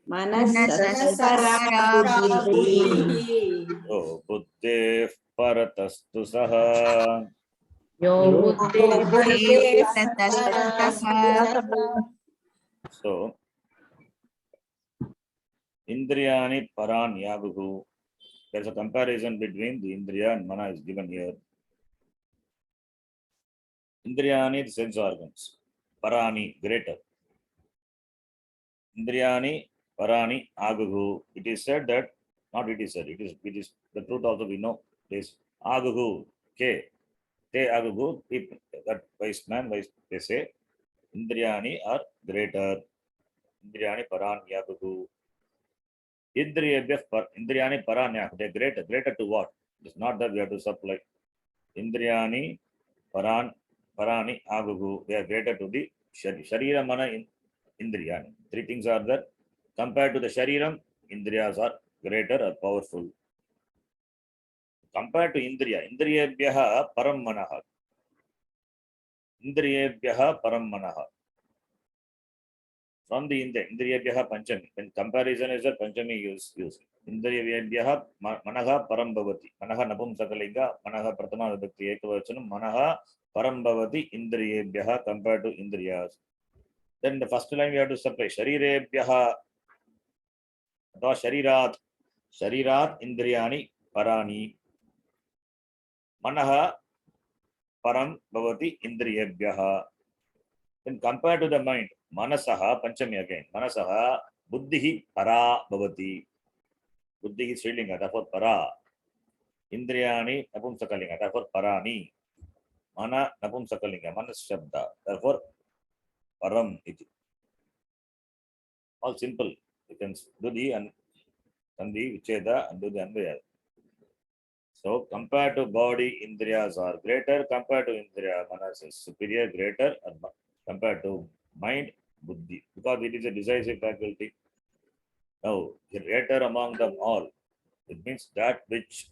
S2: manasasara buddhi
S1: O buddheh paratastu saha.
S2: yo buddhe tatastutah.
S1: So, Indriyani paran yaguhu. There's a comparison between the Indriya and Mana is given here. Indriyani, the sense organs. Parani, greater. Indriyani, parani, aguhu. It is said that, not it is said, it is the truth also we know. It is aguhu, K. Te aguhu, people, that wise man, they say, Indriyani are greater. Indriyani paran yaguhu. Indriyani paran, they're greater. Greater to what? It's not that we have to supply. Indriyani parani agugu. They are greater to the sharira mana indriyani. Three things are there. Compared to the shariram, indriyas are greater or powerful. compared to Indriya, Indriyebhyaha param manaha. Indriyebhyaha param manaha. From the Indriyebhyaha panchami. When comparison is a panchami use. Indriyebhyaha manaha param bhavati. Manaha napumsakalinga, manaha pratama vibhakti ekavachanam, manaha param bhavati Indriyebhyaha compared to Indriyas. Then the first line we have to separate. Sharirebhyaha atva sharirat indriyani parani. Manaha param bhavati indriyebhyaha. Then compared to the mind, manasaha, panchami again. Manasaha buddhihi para bhavati. Buddhihi is Srilinga, therefore para. Indriyani napumsakalinga, therefore parani. Mana napumsakalinga, manas shabda, therefore param iti. All simple. You can do the Sandhi, Vicheda, and do the Anvaya. So compared to body, Indriyas are greater. Compared to Indriya, Manas is superior, greater. Compared to mind, Buddhi. Because it is a decisive faculty. Now, greater among them all. It means that which,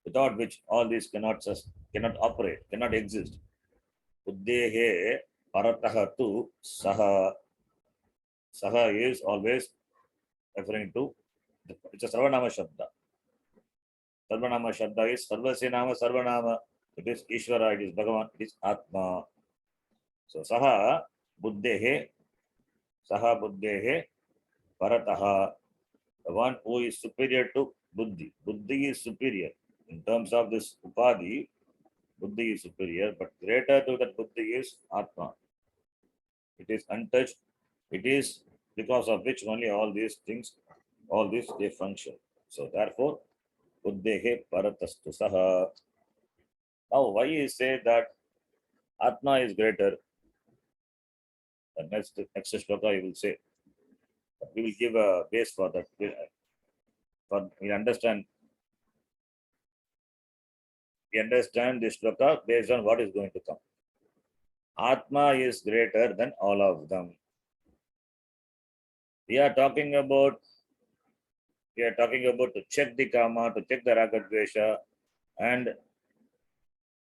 S1: without which all these cannot operate, cannot exist. Buddhehe parataha tu saha. Saha is always referring to, it's a Sarvanama Shabda. Sarvanama Shabda is Sarvasya Nama Sarvanama. It is Ishvara, it is Bhagavan, it is Atma. So Saha Buddhehe Parataha, the one who is superior to Buddhi. Buddhi is superior. In terms of this Upadhi, Buddhi is superior, but greater to that Buddhi is Atma. It is untouched. It is because of which only all these things, all these they function. So therefore, Buddhehe Paratastu Saha. Now, why you say that Atma is greater? The next shloka you will say. We will give a base for that. We understand this shloka based on what is going to come. Atma is greater than all of them. We are talking about to check the kama, to check the raga dvesha, and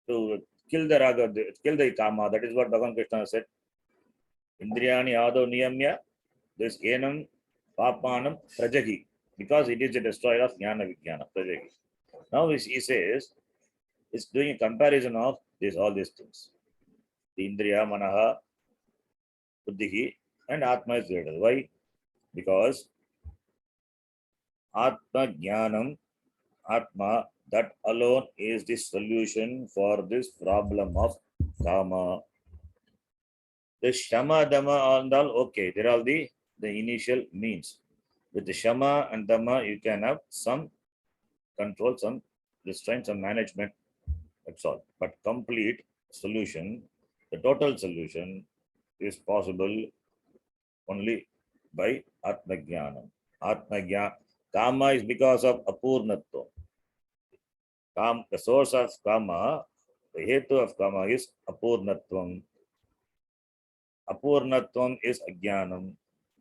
S1: to kill the kama. That is what Bhagavan Krishna said. Indriyani ado niyamya, this enam papanam prajagi, because it is a destroyer of jnana vijnana, prajagi. Now he says, it's doing a comparison of all these things. The Indriya, Manaha, Buddhihi, and Atma is greater. Why? Because Atma Jnanam, Atma, that alone is the solution for this problem of Kama. The Shama, Dhamma, and all, okay, they're all the initial means. With the Shama and Dhamma, you can have some control, some restraint, some management. That's all. But complete solution, the total solution is possible only by Atma Jnana. Atma Jnana. Kama is because of Apurnatva. The source of Kama, the hetu of Kama is Apurnatvam. Apurnatvam is Ajnanam.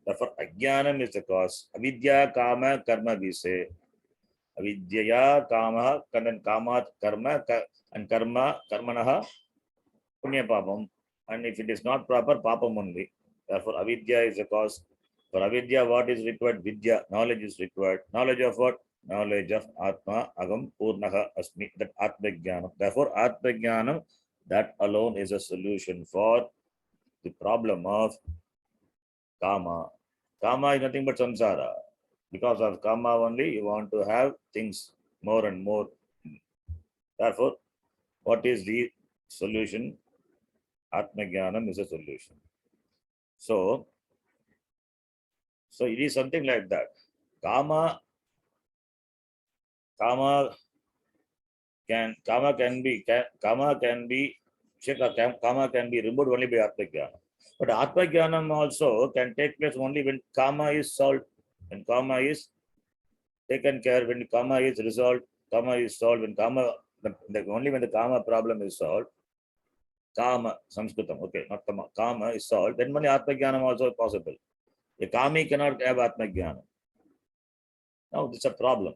S1: Therefore, Ajnanam is the cause. Avidya, Kama, Karma, we say. Avidyaya, Kama, and Kamat, Karma, and Karma, Karmanaha, Punya Papam. And if it is not proper, Papam only. Therefore, Avidya is the cause. For Avidya, what is required? Vidya, knowledge is required. Knowledge of what? Knowledge of Atma, Agam, Purnaha, Asmi, that Atma Jnanam. Therefore, Atma Jnanam, that alone is a solution for the problem of Kama. Kama is nothing but samsara. Because of Kama only, you want to have things more and more. Therefore, what is the solution? Atma Jnanam is a solution. So it is something like that. Kama can be removed only by Atma Jnanam. But Atma Jnanam also can take place only when Kama is solved. When Kama is taken care, when Kama is resolved, Kama is solved. When Kama, only when the Kama problem is solved, Kama, Sanskritam, okay, not Kama, Kama is solved, then only Atma Jnanam also possible. A Kami cannot have Atma Jnanam. Now, this is a problem.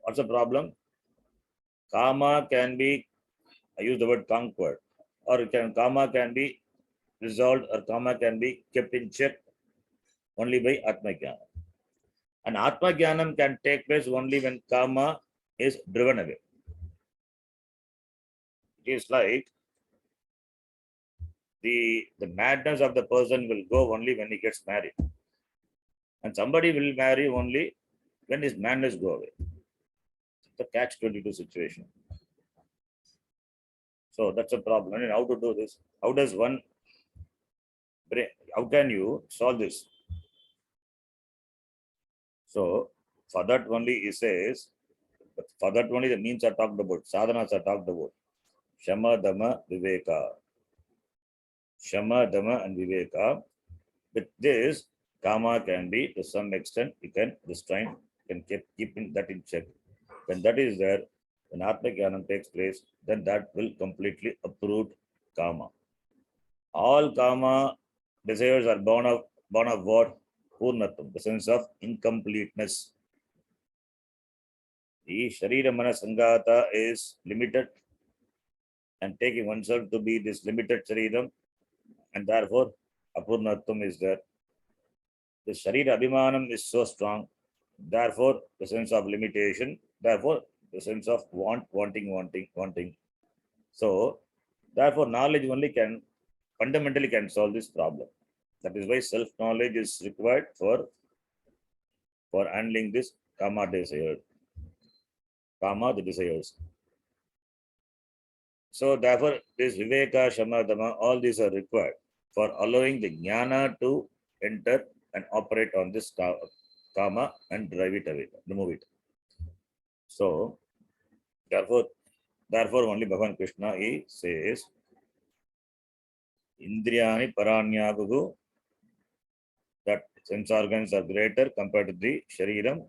S1: What's the problem? Kama can be, I use the word conquered, or karma can be resolved, or karma can be kept in check only by Atma Jnana. And Atma Jnanam can take place only when karma is driven away. It is like the madness of the person will go only when he gets married. And somebody will marry only when his madness go away. It's a catch-22 situation. So that's a problem. And how to do this? How does one how can you solve this? So for that only he says, for that only the means are talked about, sadhanas are talked about. Shama, Dhamma, Viveka. Shama, Dhamma, and Viveka. With this, karma can be to some extent, you can restrain, can keep that in check. When that is there, when Atma Jnanam takes place, then that will completely uproot karma. All karma desires are born of what? Purnatam, the sense of incompleteness. The Sharira Mana Sangata is limited, and taking oneself to be this limited Shariram, and therefore Apurnatam is there. The Sharira Abhimanam is so strong, therefore the sense of limitation, therefore the sense of wanting. So, therefore knowledge only can fundamentally can solve this problem. That is why self-knowledge is required for handling this karma desire. Karma, the desires. So therefore, this Viveka, Shama, Dhamma, all these are required for allowing the Jnana to enter and operate on this karma and drive it away, remove it. So therefore only Bhagavan Krishna, he says, Indriyani Paranyagugu, that sense organs are greater compared to the Shariram,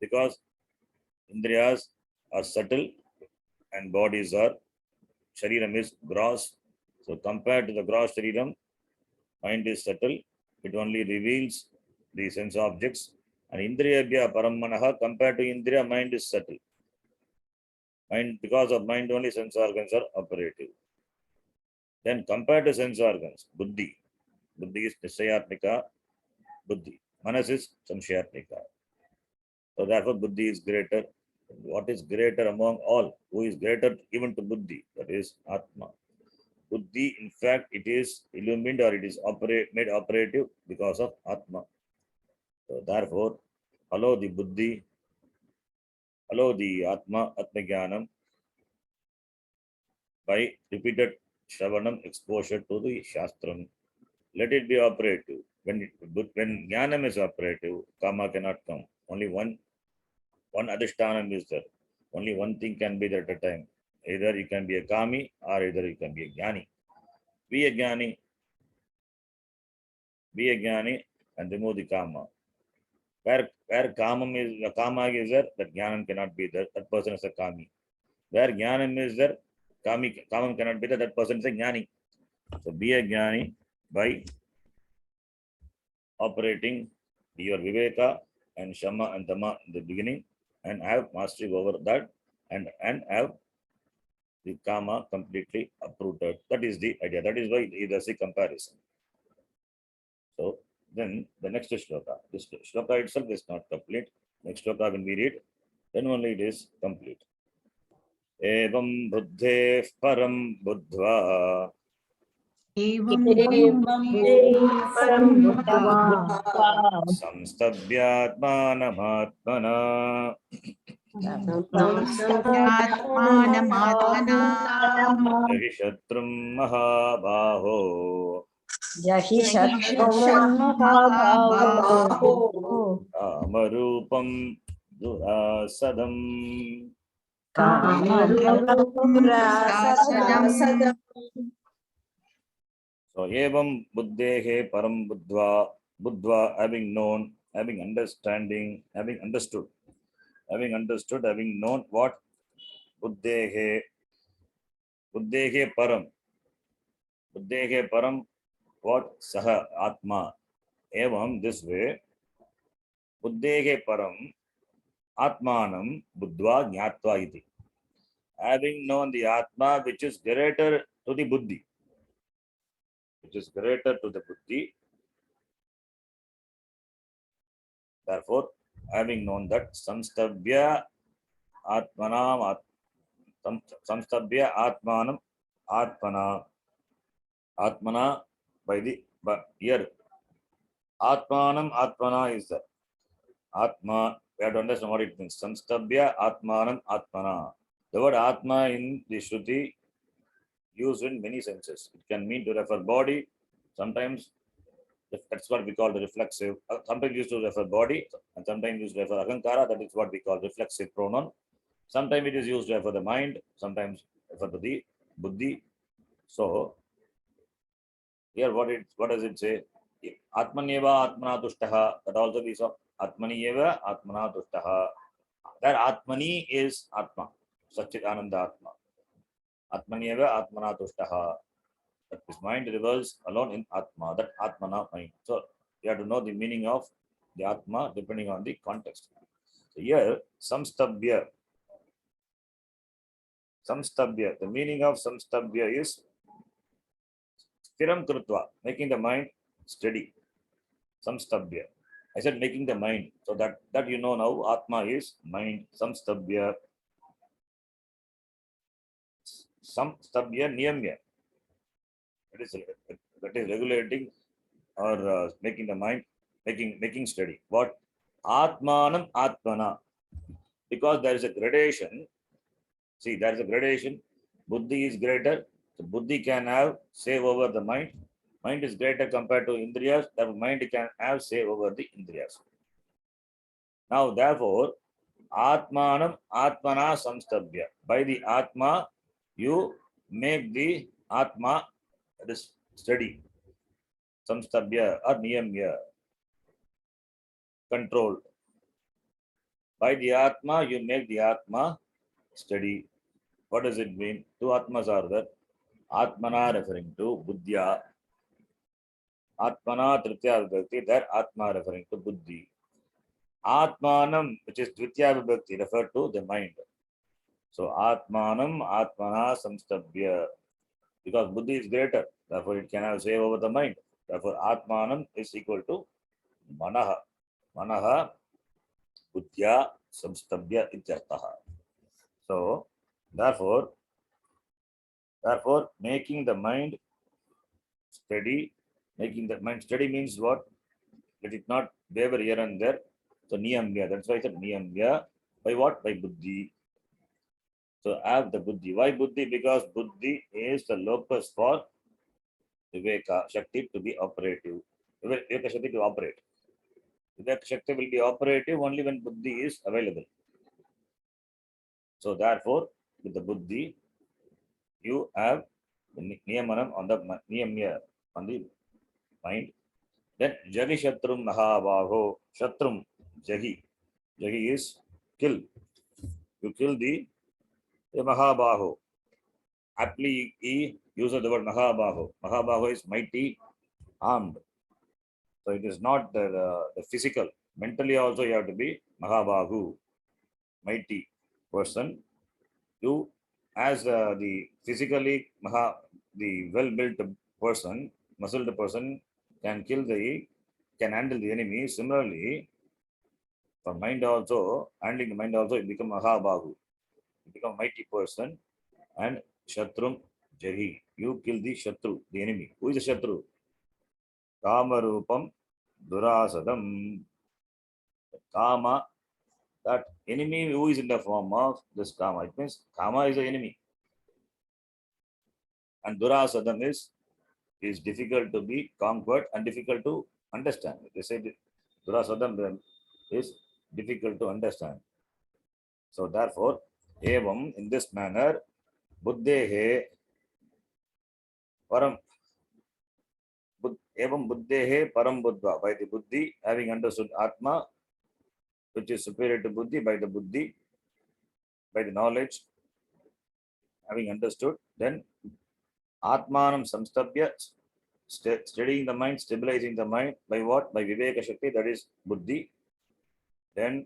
S1: because Indriyas are subtle and bodies are, Shariram is gross. So compared to the gross Shariram, mind is subtle. It only reveals the sense objects. And Indriyabhya Paramanaha, compared to Indriya, mind is subtle. Mind, because of mind only sense organs are operative. Then compared to sense organs, Buddhi. Buddhi is Nishayatmika Buddhi. Manas is Samshayatmika. So therefore Buddhi is greater. What is greater among all? Who is greater even to Buddhi? That is Atma. Buddhi, in fact, it is illumined or it is made operative because of Atma. So therefore, allow the Buddhi, allow the Atma Jnanam by repeated Shravanam, exposure to the Shastram. Let it be operative. When Jnanam is operative, karma cannot come. Only one Adhishtanam is there. Only one thing can be there at a time. Either you can be a Kami or either you can be a Jnani. Be a Jnani. Be a Jnani and remove the Kama. Where Kama is there, that Jnanam cannot be there. That person is a Kami. Where Jnanam is there, Kama cannot be there. That person is a Jnani. So be a Jnani by operating your Viveka and Shama and Dhamma in the beginning, and have mastery over that, and have the karma completely uprooted. That is the idea. That is why it is a comparison. So then the next shloka. This shloka itself is not complete. Next shloka when we read, then only it is complete. Evam buddhe param buddhva
S3: परं बुद्ध्वा
S1: samstabhyatmanamatmana
S2: आत्मानमात्मना
S1: yahi shatrum mahabaho
S3: जहि शत्रुं
S2: महाबाहो
S3: महाभावो
S1: कामरूपं दुरासदम्.
S2: कामरूपरासदम्.
S1: So evam buddhehe param buddhva, having known, having understanding, having understood, having known what? Buddhehe param, what? Saha Atma. Evam, this way, buddhehe param, Atmanam Buddhva Jnatva iti. Having known the Atma which is greater to the Buddhi. Which is greater to the Buddhi. Therefore, having known that Samstabhya Atmanam Samstabhya Atmanam Atmana Atmana by the here Atmanam Atmana is the Atma. We have to understand what it means. Samstabhya Atmanam Atmana. The word Atma in the Shruti used in many senses. It can mean to refer body. Sometimes that's what we call the reflexive. Sometimes used to refer body, and sometimes used to refer Ahankara. That is what we call reflexive pronoun. Sometimes it is used to refer the mind. Sometimes refer to the buddhi. So here, what does it say? Atmanyeva Atmana Tushtaha. That also we saw. Atmanyeva Atmana Tushtaha. That Atmani is Atma. Satchidananda Atma. Atmanyeva Atmana Tushtaha. That his mind revolves alone in Atma. That Atmana mind. So you have to know the meaning of the Atma depending on the context. So here, Samstabhya. Samstabhya. The meaning of Samstabhya is Stiram Krutva, making the mind steady. Samstabhya. I said making the mind. So that you know now, Atma is mind. Samstabhya. Samstabhya Niyamya. That is regulating or making the mind, making steady. What? Atmanam Atmana. Because there is a gradation. See, there is a gradation. Buddhi is greater. So Buddhi can have say over the mind. Mind is greater compared to Indriyas. The mind can have say over the Indriyas. Now, therefore, Atmanam Atmana Samstabhya. By the Atma, you make the Atma steady. Samstabhya or Niyamya. Controlled. By the Atma, you make the Atma steady. What does it mean? Two Atmas are there. Atmana referring to Buddhya. Atmana Tritiya Vibhakti, there Atma referring to Buddhi. Atmanam, which is Dvitiya Vibhakti, referred to the mind. So Atmanam, Atmana Samstabhya. Because Buddhi is greater, therefore it can have say over the mind. Therefore Atmanam is equal to Manaha. Manaha Buddhya Samstabhya ityartaha. So therefore making the mind steady. Making the mind steady means what? Let it not waver here and there. So Niyamya. That's why I said Niyamya. By what? By Buddhi. So have the Buddhi. Why Buddhi? Because Buddhi is the locus for Viveka Shakti to be operative. Viveka Shakti to operate. Viveka Shakti will be operative only when Buddhi is available. So therefore, with the Buddhi, you have the Niyamanam on the Niyamya on the mind. Then Jagi Shatrum Mahabaho. Shatrum Jagi. Jagi is kill. You kill the Mahabaho. Aptly he uses the word Mahabaho. Mahabaho is mighty, armed. So it is not the physical. Mentally also you have to be Mahabahu, mighty person. You as the physically the well-built person, muscled person can handle the enemy. Similarly, for mind also, handling the mind also, it become Mahabahu. You become mighty person and Shatrum Jahi. You kill the Shatru, the enemy. Who is the Shatru? Kamarupam Durasadam. Kama, that enemy who is in the form of this Kama. It means Kama is the enemy. And Durasadam is difficult to be conquered and difficult to understand. They say Durasadam is difficult to understand. So therefore, evam, in this manner, Buddhehe Param Evam Buddhehe Param Buddha, by the Buddhi, having understood Atma, which is superior to Buddhi, by the Buddhi, by the knowledge, having understood, then Atmanam Samstabhya, steadying the mind, stabilizing the mind, by what? By Viveka Shakti, that is Buddhi. Then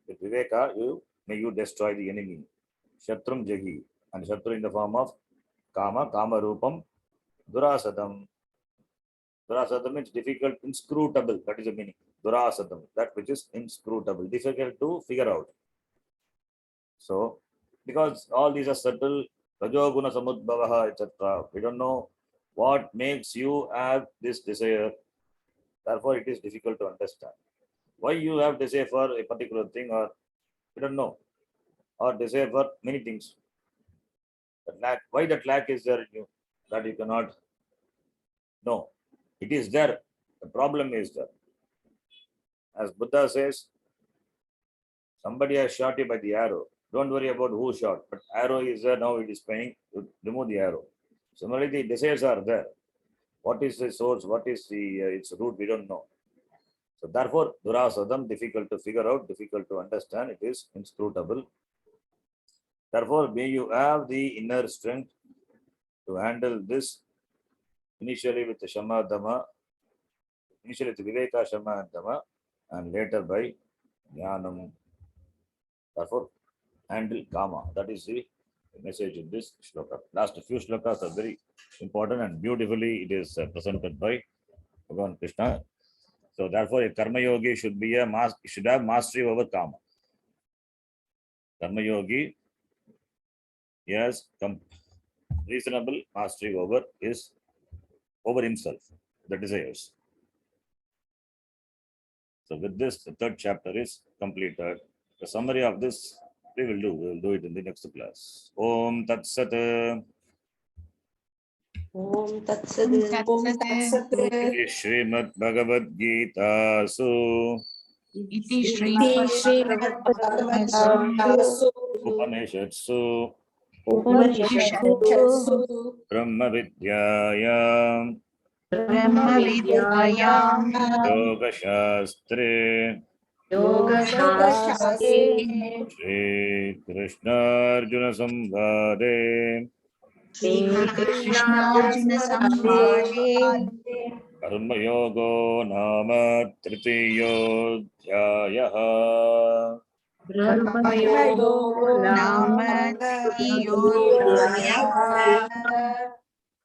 S1: With Viveka, you destroy the enemy. Shatrum Jahi. And Shatru in the form of Kama, Kama Rupam, Durasadam. Durasadam means difficult, inscrutable. That is the meaning. Durasadam, that which is inscrutable, difficult to figure out. So, because all these are subtle, Rajoguna Samudbhavaha, etc. We don't know what makes you have this desire. Therefore, it is difficult to understand. Why you have desire for a particular thing, or we don't know, or desire for many things. That lack, why that lack is there in you, that you cannot know. It is there. The problem is there. As Buddha says, somebody has shot you by the arrow. Don't worry about who shot, but arrow is there, now it is paying to remove the arrow. Similarly, the desires are there. What is the source? What is the its root? We don't know. So therefore, Durasadam, difficult to figure out, difficult to understand. It is inscrutable. Therefore, may you have the inner strength to handle this. Initially with the Shama Dhamma, initially with Viveka Shama and Dhamma, and later by Jnanam. Therefore, handle Kama. That is the message in this shloka. Last few shlokas are very important and beautifully it is presented by Bhagavan Krishna. So therefore, a Karma Yogi should be should have mastery over Kama. Karma Yogi, yes, reasonable mastery over himself, the desires. So with this, the third chapter is completed. The summary of this we will do it in the next class. Om Tat Sat.
S3: Om Tat Sat.
S1: Iti Srimad Bhagavad Gita Su
S2: Iti
S3: Srimad-Bhagavad-Gita-su
S1: Upanishadsu
S3: Upanishadsu
S1: Brahma Vidyayam
S2: Brahma-vidyayam
S1: Yoga Shastre
S3: Yoga-shastre
S1: Shri Krishna Arjuna Samvade
S3: Sri
S2: Krishna-Arjuna Samvade
S1: Karma Yogo Nama Tritiyodhyayah.
S3: Brahma-yoga
S2: Nama Tritiyodhyayah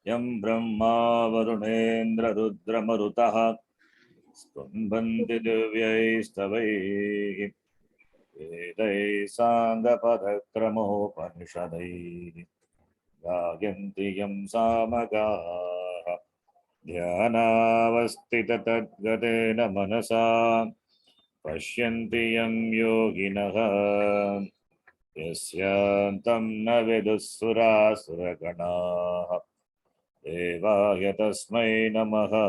S1: Yam Brahma Varunendra Rudra Marutaha Stumbhanti Divyaistavaihi Vedai Sangapadakramopanisadaihi Gayanti Yam Samagaha Dhyanavastita Tadgatena Manasa Pashyanti Yam Yoginaha Yasyantam Navedusura Suraganaha Devaya Tasmai Namaha.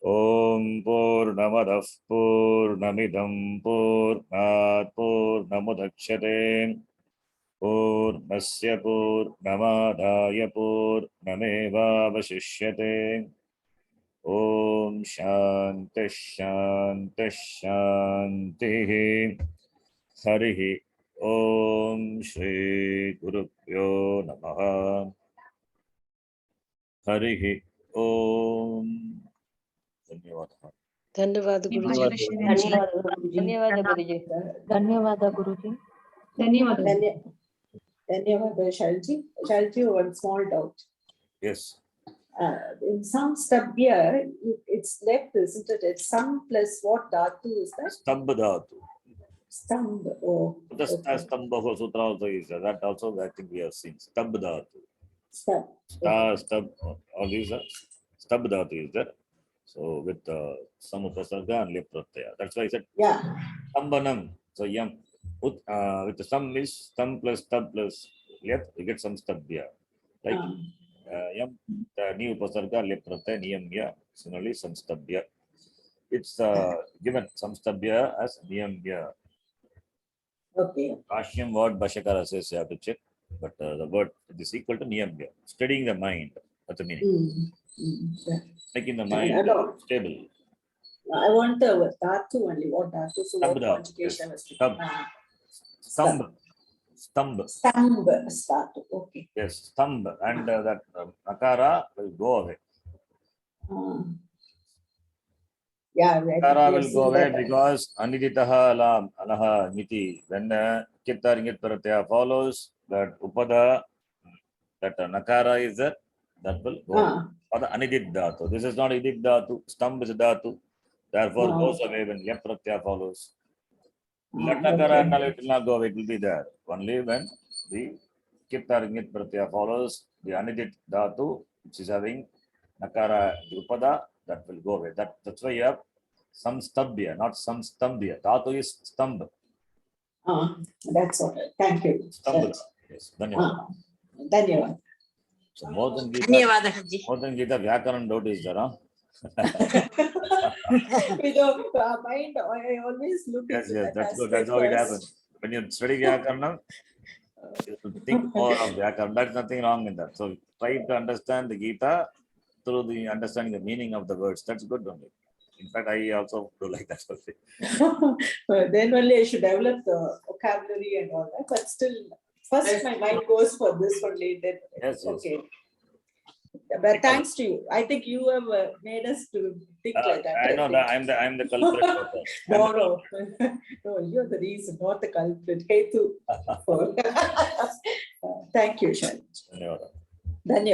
S1: Om Purnamadah Purnamidam Purnat Purnamudachyate Purnasya Purnamadaya Purnamevavashishyate. Om Shanti Shanti Shanti. Harihi Om Shri Gurubhyo Namaha. Harihi Om. Dhanyawad.
S3: धन्यवाद गुरुजी
S2: धन्यवाद गुरुजी
S3: धन्यवाद गुरुजी
S4: धन्यवाद Shalji. Shalji, one small doubt.
S1: Yes.
S4: In some stub here, it's left, isn't it? It's some plus what dhatu is that?
S1: Stambha dhatu.
S4: Stumb. Oh,
S1: The Stambha Sutra also is there. That also I think we have seen. Stambha dhatu.
S4: stub.
S1: Stub, all these are Stambha dhatu is there. So with some upasarga and lip pratyaya. That's why I said
S4: Yeah.
S1: Stambanam. So yam. With the sum is stum plus stub plus lip, you get some stub here. Like yam, the new upasarga lip pratyaya niyam ya. Similarly, some stub here. It's given some stub here as niyam ya.
S4: Okay.
S1: Kashyam word Bhashyakara says you have to check, but the word is equal to niyam ya. Studying the mind. That's the meaning.
S4: Yeah.
S1: Making the mind stable.
S4: I want the dhatu only. What dhatu? So what
S1: Stambha,
S4: conjugation is
S1: Stub. Stumb. Stumb.
S4: Stumb. Dhatu. Okay.
S1: Yes, stumb. And that akara will go away.
S4: Yeah, right.
S1: Nakara
S4: We have
S1: will go
S4: seen
S1: away
S4: that.
S1: because aniditaha alam alaha niti. When kitta ringit pratyaya follows, that upada, that nakara is there, that will go away.
S4: Ah,
S1: For the anidit dhatu. This is not idit dhatu. Stamb is dhatu. Therefore,
S4: Ah.
S1: goes away when yap pratyaya follows. Let
S4: ah,
S1: nakara
S4: okay.
S1: and it will not go away. It will be there. Only when the kitta ringit pratyaya follows, the anidit dhatu, which is having nakara upada, that will go away. That's why you have samstabhya, not samstambhya. Dhatu is stambh.
S4: Ah, that's all right. Thank you.
S1: Stambh. Yes. Dhanyavad.
S4: Ah, Dhanyavad.
S1: So more than Gita,
S2: ಧನ್ಯವಾದ G.
S1: Vyakaran doubt is there, huh?
S4: We don't, mind, I always look
S1: Yes,
S4: into
S1: yes,
S4: that
S1: that's good.
S4: aspect
S1: That's how it
S4: first.
S1: happens. When you study Vyakaranam, you have to think more of Vyakaranam. There's nothing wrong in that. So try to understand the Gita through the understanding the meaning of the words. That's good only. In fact, I also do like that. only.
S4: Then only I should develop the vocabulary and all that, but still, first my mind goes for this only, then,
S1: Yes, yes.
S4: okay. But thanks to you, I think you have made us to think like that.
S1: I know
S4: think.
S1: that I'm the culprit for that.
S4: No, no, no, you're the reason, not the culprit. Hetu. Thank you, Shani.
S1: Dhanyavad.
S4: Dhanyavad.